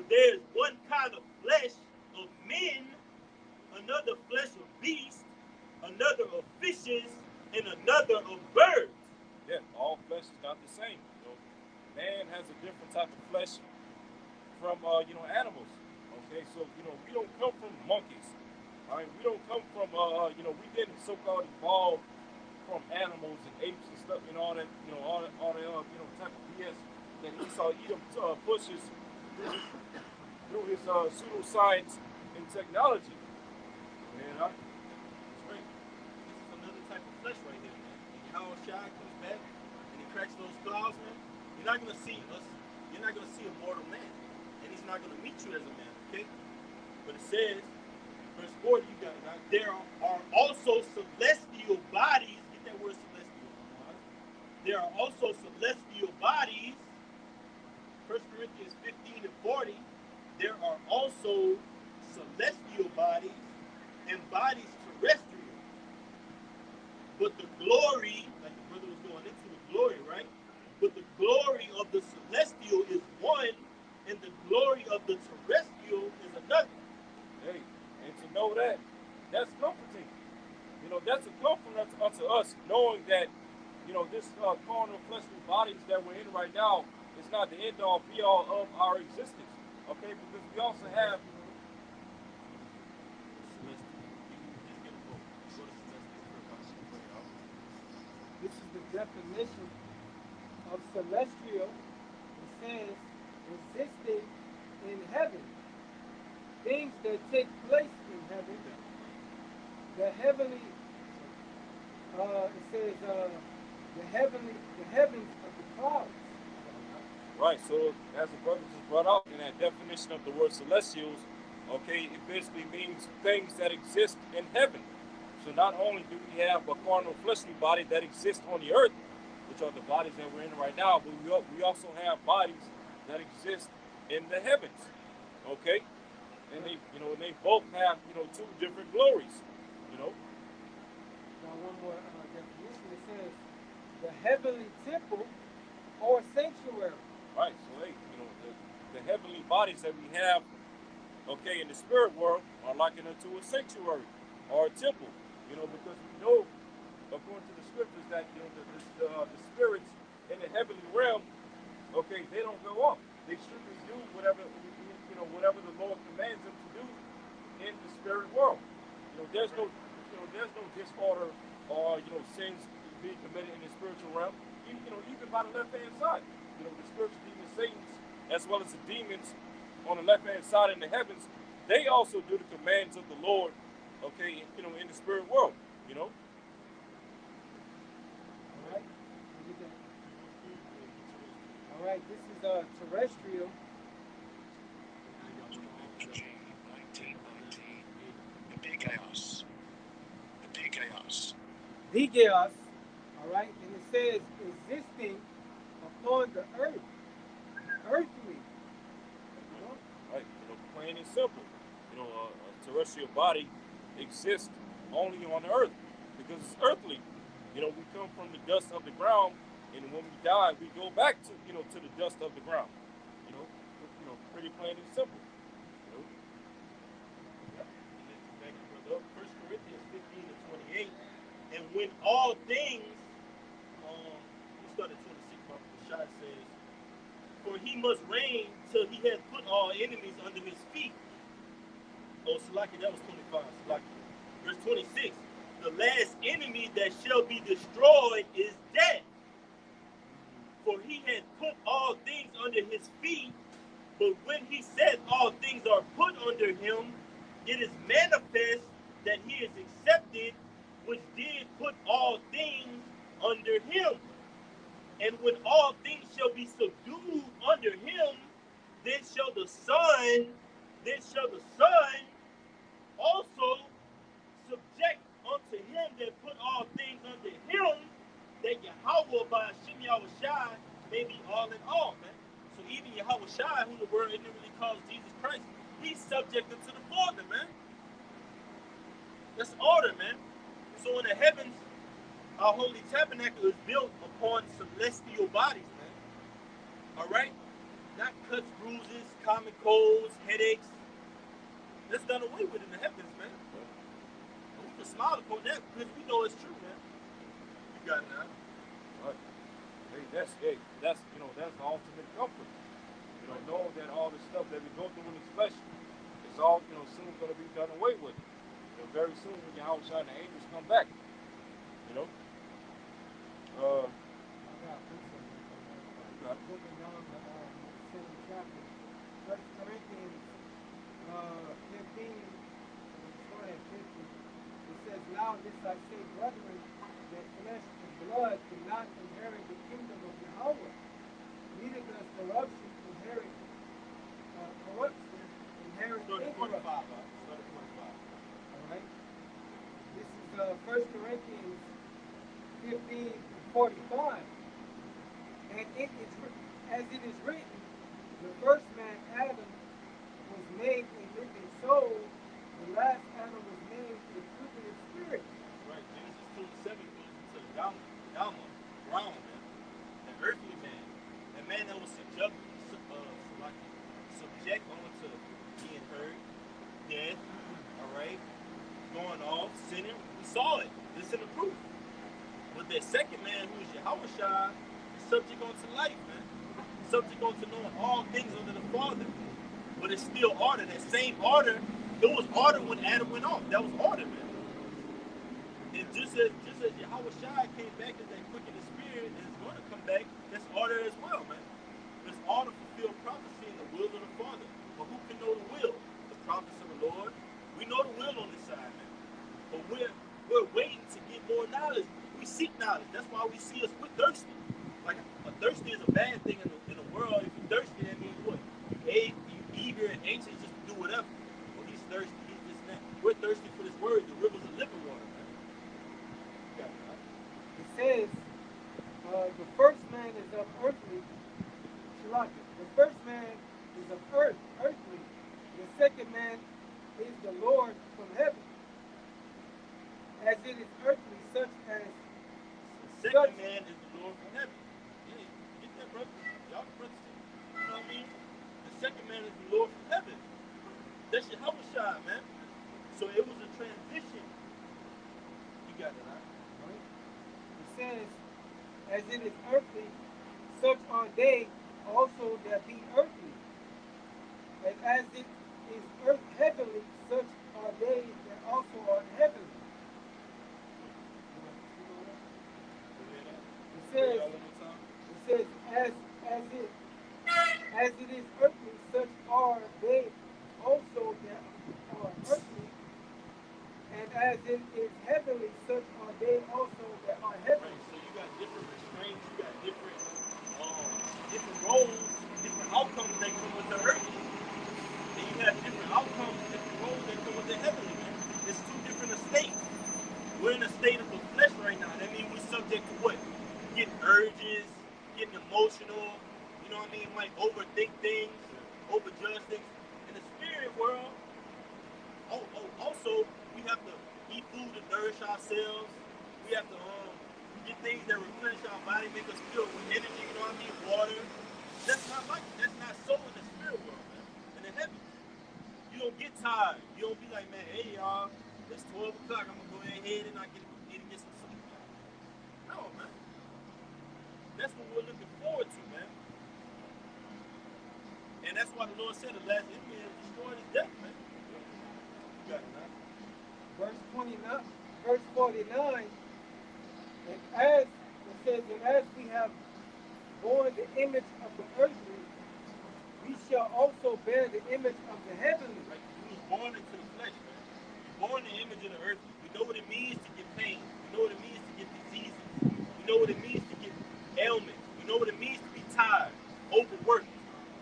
there's one kind of flesh of men, another flesh of beasts, another of fishes, and another of birds. Yeah, all flesh is not the same. Man has a different type of flesh from animals. Okay, so we don't come from monkeys. All right, we don't come from we didn't so-called evolve from animals and apes and stuff and all that type of BS that Esau Edom pushes through his pseudoscience and technology. Man, it's great. This is another type of flesh right here, man. And how Shai comes back and he cracks those clouds, man. You're not gonna see us. You're not gonna see a mortal man, and he's not gonna meet you as a man. Okay? But it says, verse 40, you got it. Now, there are also celestial bodies. Get that word celestial. There are also celestial bodies. 1 Corinthians 15 and 40. There are also celestial bodies and bodies terrestrial. But the glory, like the brother was going into the glory, right? But the glory of the celestial is one, and the glory of the terrestrial is another. Hey, and to know that, that's comforting. That's a comfort unto us, knowing that, this carnal fleshly bodies that we're in right now is not the end all be all of our existence. Okay, because we also have This is the definition of celestial. It says existing in heaven. Things that take place in heaven. The heavenly, it says the heavens of the clouds. right. So as the brother just brought out in that definition of the word celestials, okay, it basically means things that exist in heaven. So not only do we have a carnal fleshly body that exists on the earth, which are the bodies that we're in right now, but we also have bodies that exist in the heavens. Okay? And they both have, two different glories. Now one more definition. It says the heavenly temple or sanctuary. Right. So hey, the heavenly bodies that we have, okay, in the spirit world are likened unto a sanctuary or a temple. Because we know, according to the scriptures, that the spirits in the heavenly realm, okay, they don't go off. They strictly do whatever the Lord commands them to do in the spirit world. There's no disorder or sins being committed in the spiritual realm. Even by the left hand side, the spiritual demon Satan's as well as the demons on the left hand side in the heavens, they also do the commands of the Lord. Okay, in the spirit world. All right. All right. This is terrestrial. The chaos. All right. And it says existing upon the earth. Earthly. Right? Plain and simple. A terrestrial body exists only on the earth because it's earthly. We come from the dust of the ground, and when we die, we go back to the dust of the ground. Pretty plain and simple. First Corinthians 15 and 28. And when all things, we start at 26, the shot says, for he must reign till he has put all enemies under his feet. Oh, Salaki, that was 25. Salaki. Verse 26. The last enemy that shall be destroyed is death. For he had put all things under his feet. But when he said all things are put under him, it is manifest that he is accepted, which did put all things under him. And when all things shall be subdued under him, then shall the Son also subject unto him that put all things under him, that Yahweh by Hashem Yahushai may be all in all, man. So even Yahushai, who the word literally calls Jesus Christ, he's subject unto the Father, man. That's order, man. So in the heavens, our holy tabernacle is built upon celestial bodies, man. All right? not cuts, bruises, common colds, headaches. That's done away with in the heavens, man. And we can smile upon that because we know it's true, man. You got it now. Right. That's that's the ultimate comfort. Knowing that all this stuff that we go through in this flesh is all soon going to be done away with. Very soon when you're outside, the angels come back. Moving on to the same chapter, 1 Corinthians 15, starting at 50. It says, "Now this I say, brethren, that flesh and blood cannot inherit the kingdom of Yahweh, neither does corruption inherit corruption, inherit incorruption." All right. This is 1 Corinthians 15:45. And it is as it is written, the first man, Adam, was made a living soul. The last Adam was made a quickening spirit. Right. Genesis 2:7 goes into the Yama, ground, man. The earthly man. The man that was subject onto being hurt, death, all right, going off, sinning. We saw it. This is the proof. But that second man, who is Yahweh, subject unto life, man. Subject unto knowing all things under the Father. But it's still order. That same order, it was order when Adam went off. That was order, man. And just as Yahweh came back as that quickening spirit and is going to come back, that's order as well, man. There's order to fulfill prophecy in the will of the Father. But who can know the will? The prophets of the Lord. We know the will on this side, man. But we're waiting to get more knowledge. We seek knowledge. That's why we see us. We're thirsty. Like, thirsty is a bad thing in the world. If you're thirsty, that means what? You eager and anxious just to do whatever. Well, he's thirsty. He's this and that. We're thirsty for this word, the rivers of living water, man. You got it, right? It says, the first man is of earthly. The first man is of earthly. The second man is the Lord from heaven. As it is earthly, such as the second man is the Lord from heaven. Get that, brother. Y'all brothers too. You know what I mean? The second man is the Lord from heaven. That's Yahweh, man. So it was a transition. You got it, right? It says, as it is earthly, such are they also that be earthly. And as it is heavenly, such are they that also are heavenly. It says, as it is earthly, such are they also that are earthly, and as it is heavenly, such are they also that are heavenly. Right, so you got different restraints, you got different roles, different outcomes that come with the earthly. And you have different outcomes, different roles that come with the heavenly, man. It's two different estates. We're in a state of the flesh right now. That means we're subject to what? Getting urges, getting emotional, you know what I mean? Might overthink things, overjudge things. In the spirit world, also, we have to eat food to nourish ourselves. We have to get things that replenish our body, make us feel with energy, you know what I mean? Water. That's not so in the spirit world, man. In the heavens. You don't get tired. You don't be like, man, hey, y'all, it's 12 o'clock. I'm going to go ahead and I need to get some sleep. No, man. That's what we're looking forward to, man. And that's why the Lord said the last enemy is destroyed is death, man. You got it, man. Verse 49, and as it says, and as we have borne the image of the earthly, we shall also bear the image of the heavenly. Right? We was born into the flesh, man. We're born in the image of the earthly. We know what it means to get pain. We know what it means to get diseases. We know what it means to get ailments. We know what it means to be tired, overworked,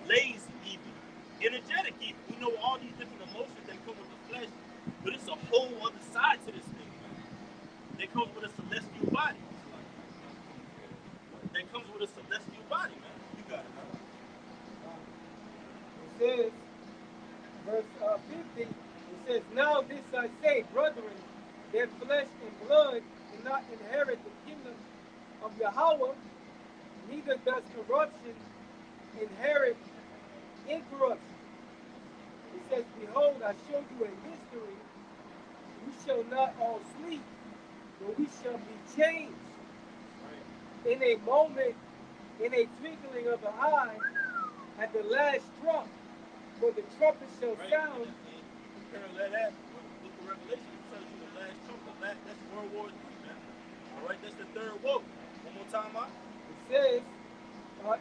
lazy even, energetic even. We know all these different emotions that come with the flesh, but it's a whole other side to this thing, man. That comes with a celestial body. That comes with a celestial body, man. You got it, man. It says, verse 50, it says, now this I say, brethren, that flesh and blood cannot inherit the kingdom of Yahweh, neither does corruption inherit incorruption. It says, behold, I show you a mystery. We shall not all sleep, but we shall be changed in a moment, in a twinkling of an eye, at the last trump. For the trumpet shall Right? sound. And parallel that with the Revelation, it tells you the last trump, that's World War III, man. All right, that's the third woe. One more time, out. It says,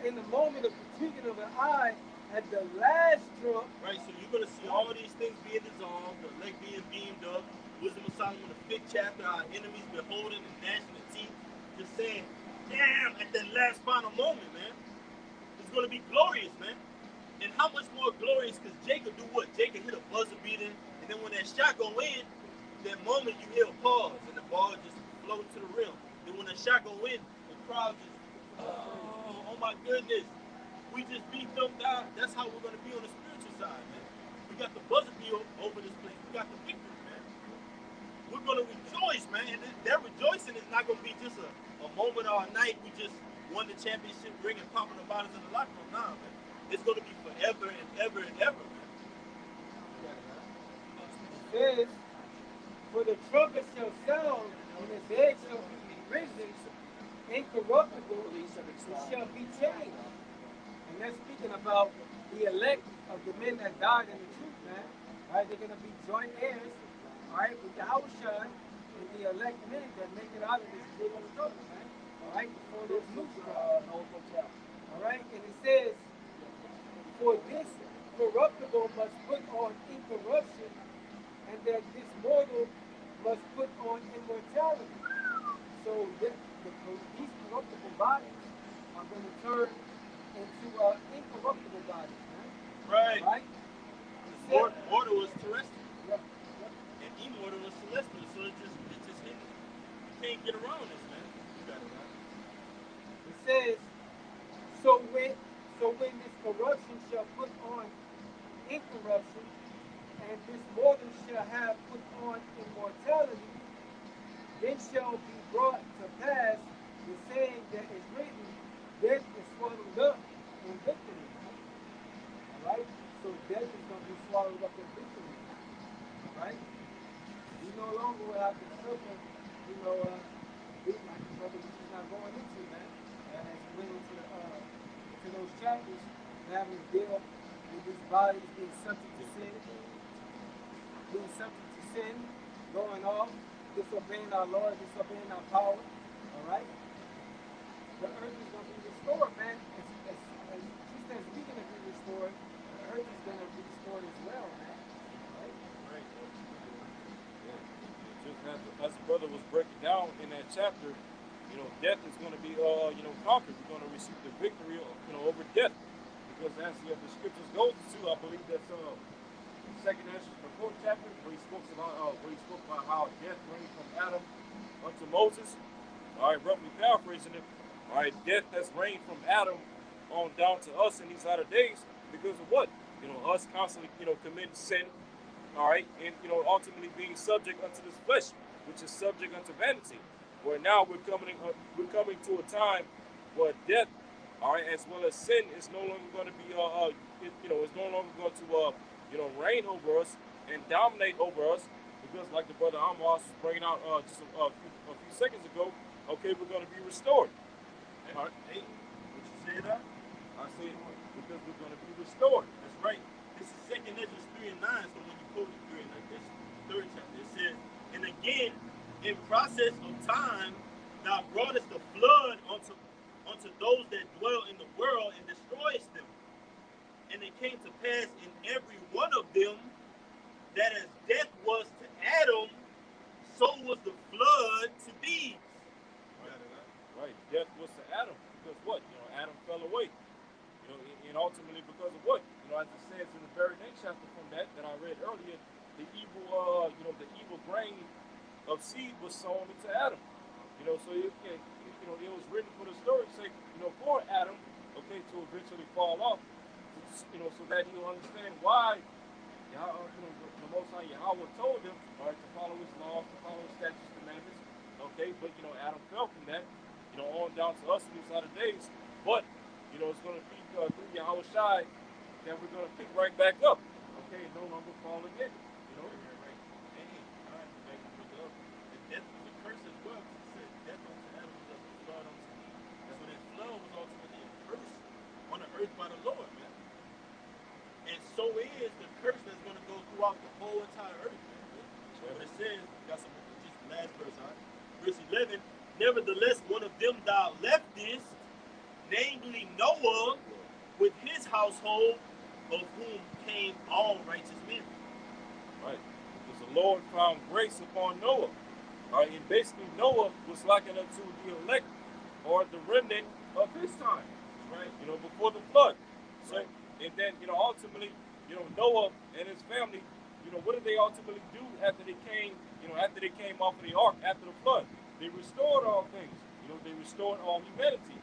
in the moment of the twinkling of an eye, at the last trump. Right, so you're gonna see all these things being dissolved, the elect being beamed up, Wisdom of Solomon, the fifth chapter, our enemies beholding and gnashing their teeth, just saying, damn, at that last final moment, man, it's gonna be glorious, man. And how much more glorious? Because Jacob do what? Jacob hit a buzzer beater, and then when that shot go in, that moment you hear a pause, and the ball just floating to the rim. Then when the shot go in, the crowd just, oh my goodness, we just beat them down. That's how we're gonna be on the spiritual side, man. We got the buzzer beater over this place. We got the victory, man. We're gonna rejoice, man. And that rejoicing is not gonna be just a moment or a night. We just won the championship ring and popping the bottles in the locker room. Nah, man. It's gonna be forever and ever and ever, man. It says, for the trumpet shall sound, and the dead shall be risen, incorruptible, and shall be changed. And that's speaking about the elect of the men that died in the truth, man. All right, they're going to be joint heirs, all right, with the Yahushua and the elect men that make it out of this big struggle, man. All right, before this new struggle. All right, and it says, for this corruptible must put on incorruption, and that this mortal must put on immortality. So these corruptible bodies are going to turn into incorruptible bodies, man. Right. Right? Mortal is terrestrial, Yep, yep. and immortal is celestial. So it's just hidden. You can't get around this, man. You got it, man. It says, so when this corruption shall put on incorruption, and this mortal shall have put on immortality, then shall be brought to pass the saying that is written, death is swallowed up in victory. All right? So death is going to be swallowed up in victory. All right? We no longer will have to suffer, big like the brother was just not going into, man. As we went into those chapters, having to deal with these bodies being subject to sin, going off, disobeying our Lord, disobeying our power. All right? The earth is going to be restored, man. Just as we're going to be restored, the earth is going to be restored as well, man. Right? Right. Yeah. Just as the brother was breaking down in that chapter, death is going to be, conquered. We're going to receive the victory, over death. Because as the scriptures go to, I believe that's second Ezra, the fourth chapter, where he spoke about how death reigned from Adam unto Moses. All right, roughly paraphrasing it. All right, death has reigned from Adam on down to us in these latter days because of what? Us constantly, committing sin. All right, and ultimately being subject unto this flesh, which is subject unto vanity. Where now we're coming to a time where death, all right, as well as sin is no longer going to be, is no longer going to, reign over us and dominate over us, because like the brother Amos was bringing out just a few seconds ago, okay, we're going to be restored. All right, Hey, what you say that? I said because we're going to be restored. That's right. This is second Ezra 3 and 9. So when you quoted 3 and 9, this third chapter, it says, and again, in process of time, thou broughtest the flood unto those that dwell in the world and destroyest them. And it came to pass in every one of them that as death was to Adam, so was the flood to these. Right. Death was to Adam because what? Adam fell away. And ultimately because of what? As it says in the very next chapter from that I read earlier, the evil grain of seed was sown into Adam. So it was written for the story's sake, for Adam, okay, to eventually fall off, so that he'll understand why, the Most High Yahweh told him, all right, to follow his laws, to follow his statutes, commandments, okay, but, Adam fell from that, on down to us in these latter days, but, it's going to be through Yahweh Shai, then we're going to pick right back up. Okay, no longer falling in. You know? Right. And death was a curse as well. He said, death unto Adam was as a flood unto me. So that flood was ultimately a curse on the earth by the Lord, man. And so is the curse that's going to go throughout the whole entire earth, man. But it says, got some, just last verse, all right? Verse 11, nevertheless, one of them thou leftest, namely Noah, with his household, of whom came all righteous men. Right. Because the Lord found grace upon Noah. Right. And basically Noah was likened unto the elect or the remnant of his time. Right. You know, before the flood. So, and then, you know, ultimately, you know, Noah and his family, you know, what did they ultimately do after they came, you know, after they came off of the ark after the flood? They restored all things. You know, they restored all humanity.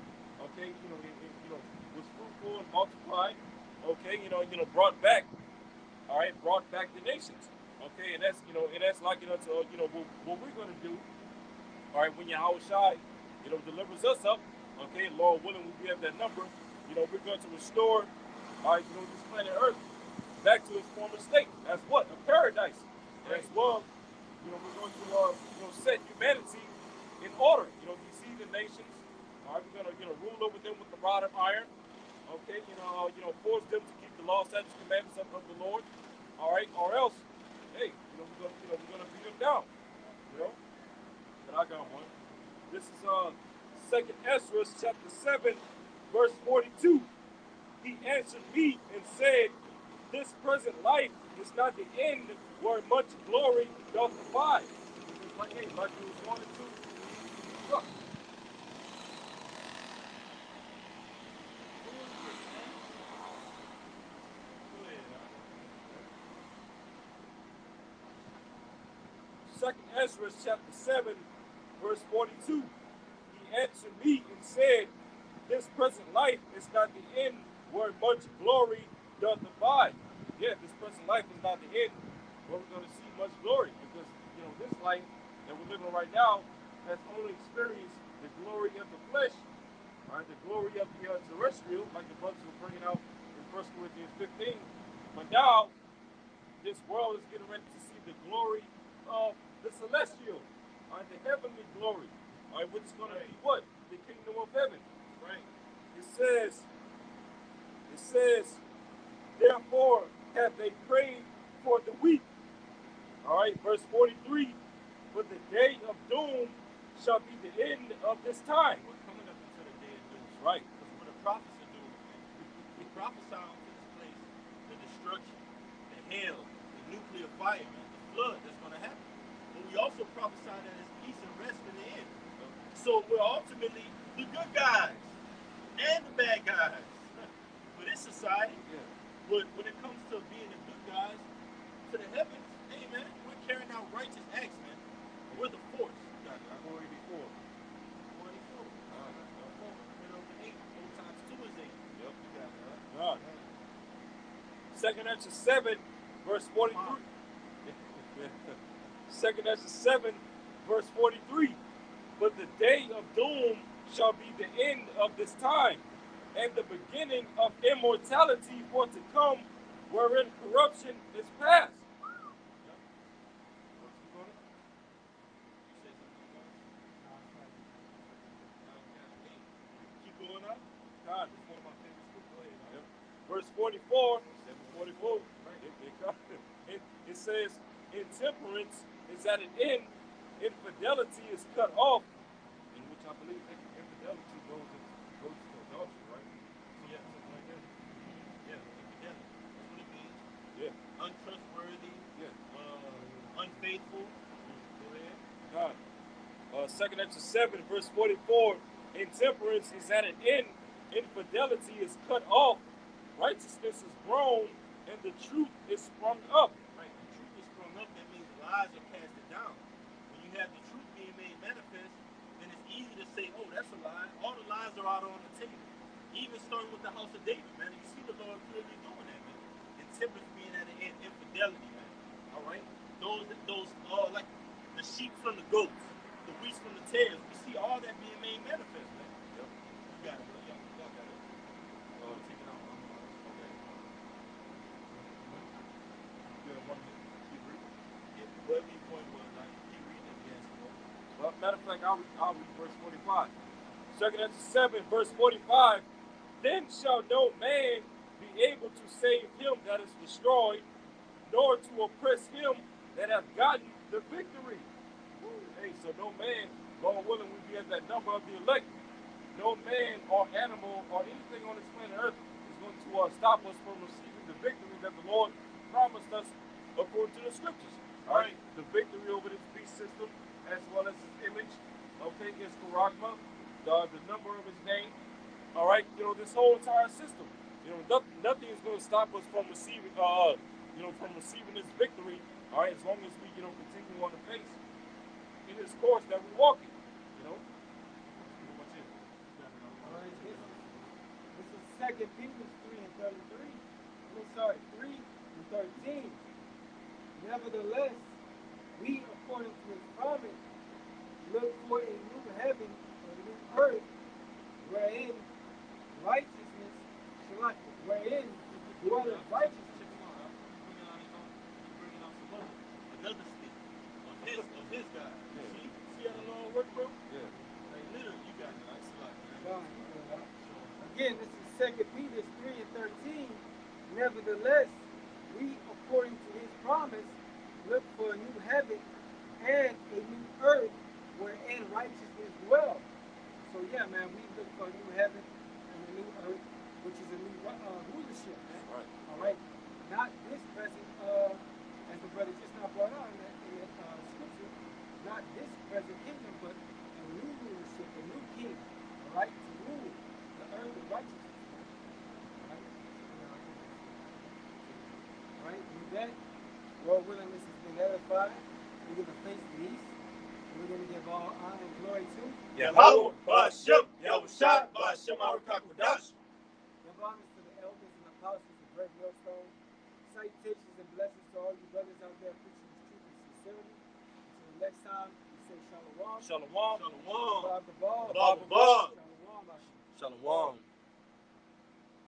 Okay, you know, you know, was fruitful and multiplied. Okay, you know, brought back. All right, brought back the nations. Okay, and that's like, you know, to, you know, what we're gonna do. All right, when Yahweh Shai, you know, delivers us up. Okay, Lord willing, we have that number. You know, we're going to restore, all right, you know, this planet Earth back to its former state. As what? A paradise. And as well, you know, we're going to, you know, set humanity in order. You know, deceive the nations. All right, we're going to, you know, rule over them with the rod of iron. Okay, you know, force them to keep the law, statutes, commandments of the Lord. All right, or else, hey, you know, we're gonna beat them down. You know, but I got one. This is Second Ezra chapter 7, verse 42. He answered me and said, "This present life is not the end where much glory doth abide." It's like, hey, like you was wanted to. Look. Second Ezra chapter 7, verse 42. He answered me and said, "This present life is not the end where much glory doth abide." Yeah, this present life is not the end where we're going to see much glory. Because, you know, this life that we're living right now has only experienced the glory of the flesh, right? The glory of the terrestrial, like the brothers were bringing out in 1 Corinthians 15. But now, this world is getting ready to see the glory of the celestial, right? The heavenly glory, right? Which is going to be what? The kingdom of heaven, right? It says, therefore have they prayed for the weak. All right, verse 43, but the day of doom shall be the end of this time. We're coming up into the day of doom. That's right. Because what the prophets are doing, we prophesy to this place the destruction, the hell, the nuclear fire, man, the flood that's going to happen. But we also prophesy that there's peace and rest in the end. So we're ultimately the good guys and the bad guys for this society. Yeah. But when it comes to being the good guys, to the heavens, hey man, we're carrying out righteous acts, man. We're the force. Got 484. 44. 8. 4 times 2 is 8. Yep. You got it, huh? God. Second Ezra 7, verse 43. Second Ezra 7, verse 43. But the day of doom shall be the end of this time, and the beginning of immortality for to come, wherein corruption is past. Keep going up. God, it's one of my favorite scriptures. Yep. Verse 44, 744, right? It says, intemperance is at an end, infidelity is cut off, in which I believe infidelity goes to adultery, right? Yeah. Something like that. Yeah, infidelity. That's what it means. Yeah. Untrustworthy. Yeah. Unfaithful. Go ahead. God. Second Ezra 7, verse 44, intemperance is at an end, infidelity is cut off, righteousness is grown, and the truth is sprung up. Right, the truth is sprung up, that means lies are casted down. When you have the truth being made manifest, then it's easy to say, oh, that's a lie. All the lies are out on the table. Even starting with the house of David, man. You see the Lord clearly doing that, man. Intemperance being at an end, infidelity, man. All right? Those like the sheep from the goats, the wheat from the tares. We see all that being made manifest, man. Yep. You got it, bro. Y'all got it. Take it out. Okay. want to keep reading. Yeah, whatever your point was, I keep reading it again. Well, matter of fact, I'll read verse 45. 2 Ezra 7, verse 45. Then shall no man be able to save him that is destroyed, nor to oppress him that hath gotten the victory. Hey, so no man, Lord willing, will be at that number of the elect. No man or animal or anything on this planet Earth is going to stop us from receiving the victory that the Lord promised us according to the scriptures. All right, the victory over this beast system, as well as his image, okay, is Karagma, the number of his name. All right, this whole entire system. Nothing is going to stop us from receiving, from receiving this victory. All right, as long as we, continue on the pace in this course that we're walking. All right, this is 2 Peter 3:33. Sorry, 3:13. Nevertheless, we, according to his promise, look for a new heaven and a new earth, wherein righteousness wherein dwelleth righteousness. Another stick of his God. See how the Lord work, bro? Yeah. Like literally, you got it. Like, it's like, man. Again, this is 2 Peter 3:13. Nevertheless, we, according to his promise, look for a new heaven and a new earth wherein righteousness dwells. So yeah, man, we look for a new heaven and a new earth, which is a new rulership, man. Right. All right. Not this present, as the brother just now brought out in that scripture, not this present kingdom, but a new rulership, a new king, all right, to rule the earth with righteousness. All right. With that, Lord willing, this has been edified. We're going to face the east. We're going to give all honor and glory to Yahweh, Bashem, Yahushua, Bashem, Arakakodash. Give honors to the elders and apostles of Great Millstone. Salutations and blessings to all you brothers out there preaching this truth and sincerity. Until the next time, we say shalom. Shalom. Shalom. Bob the ball. Bob the ball. Shalom. Shalom.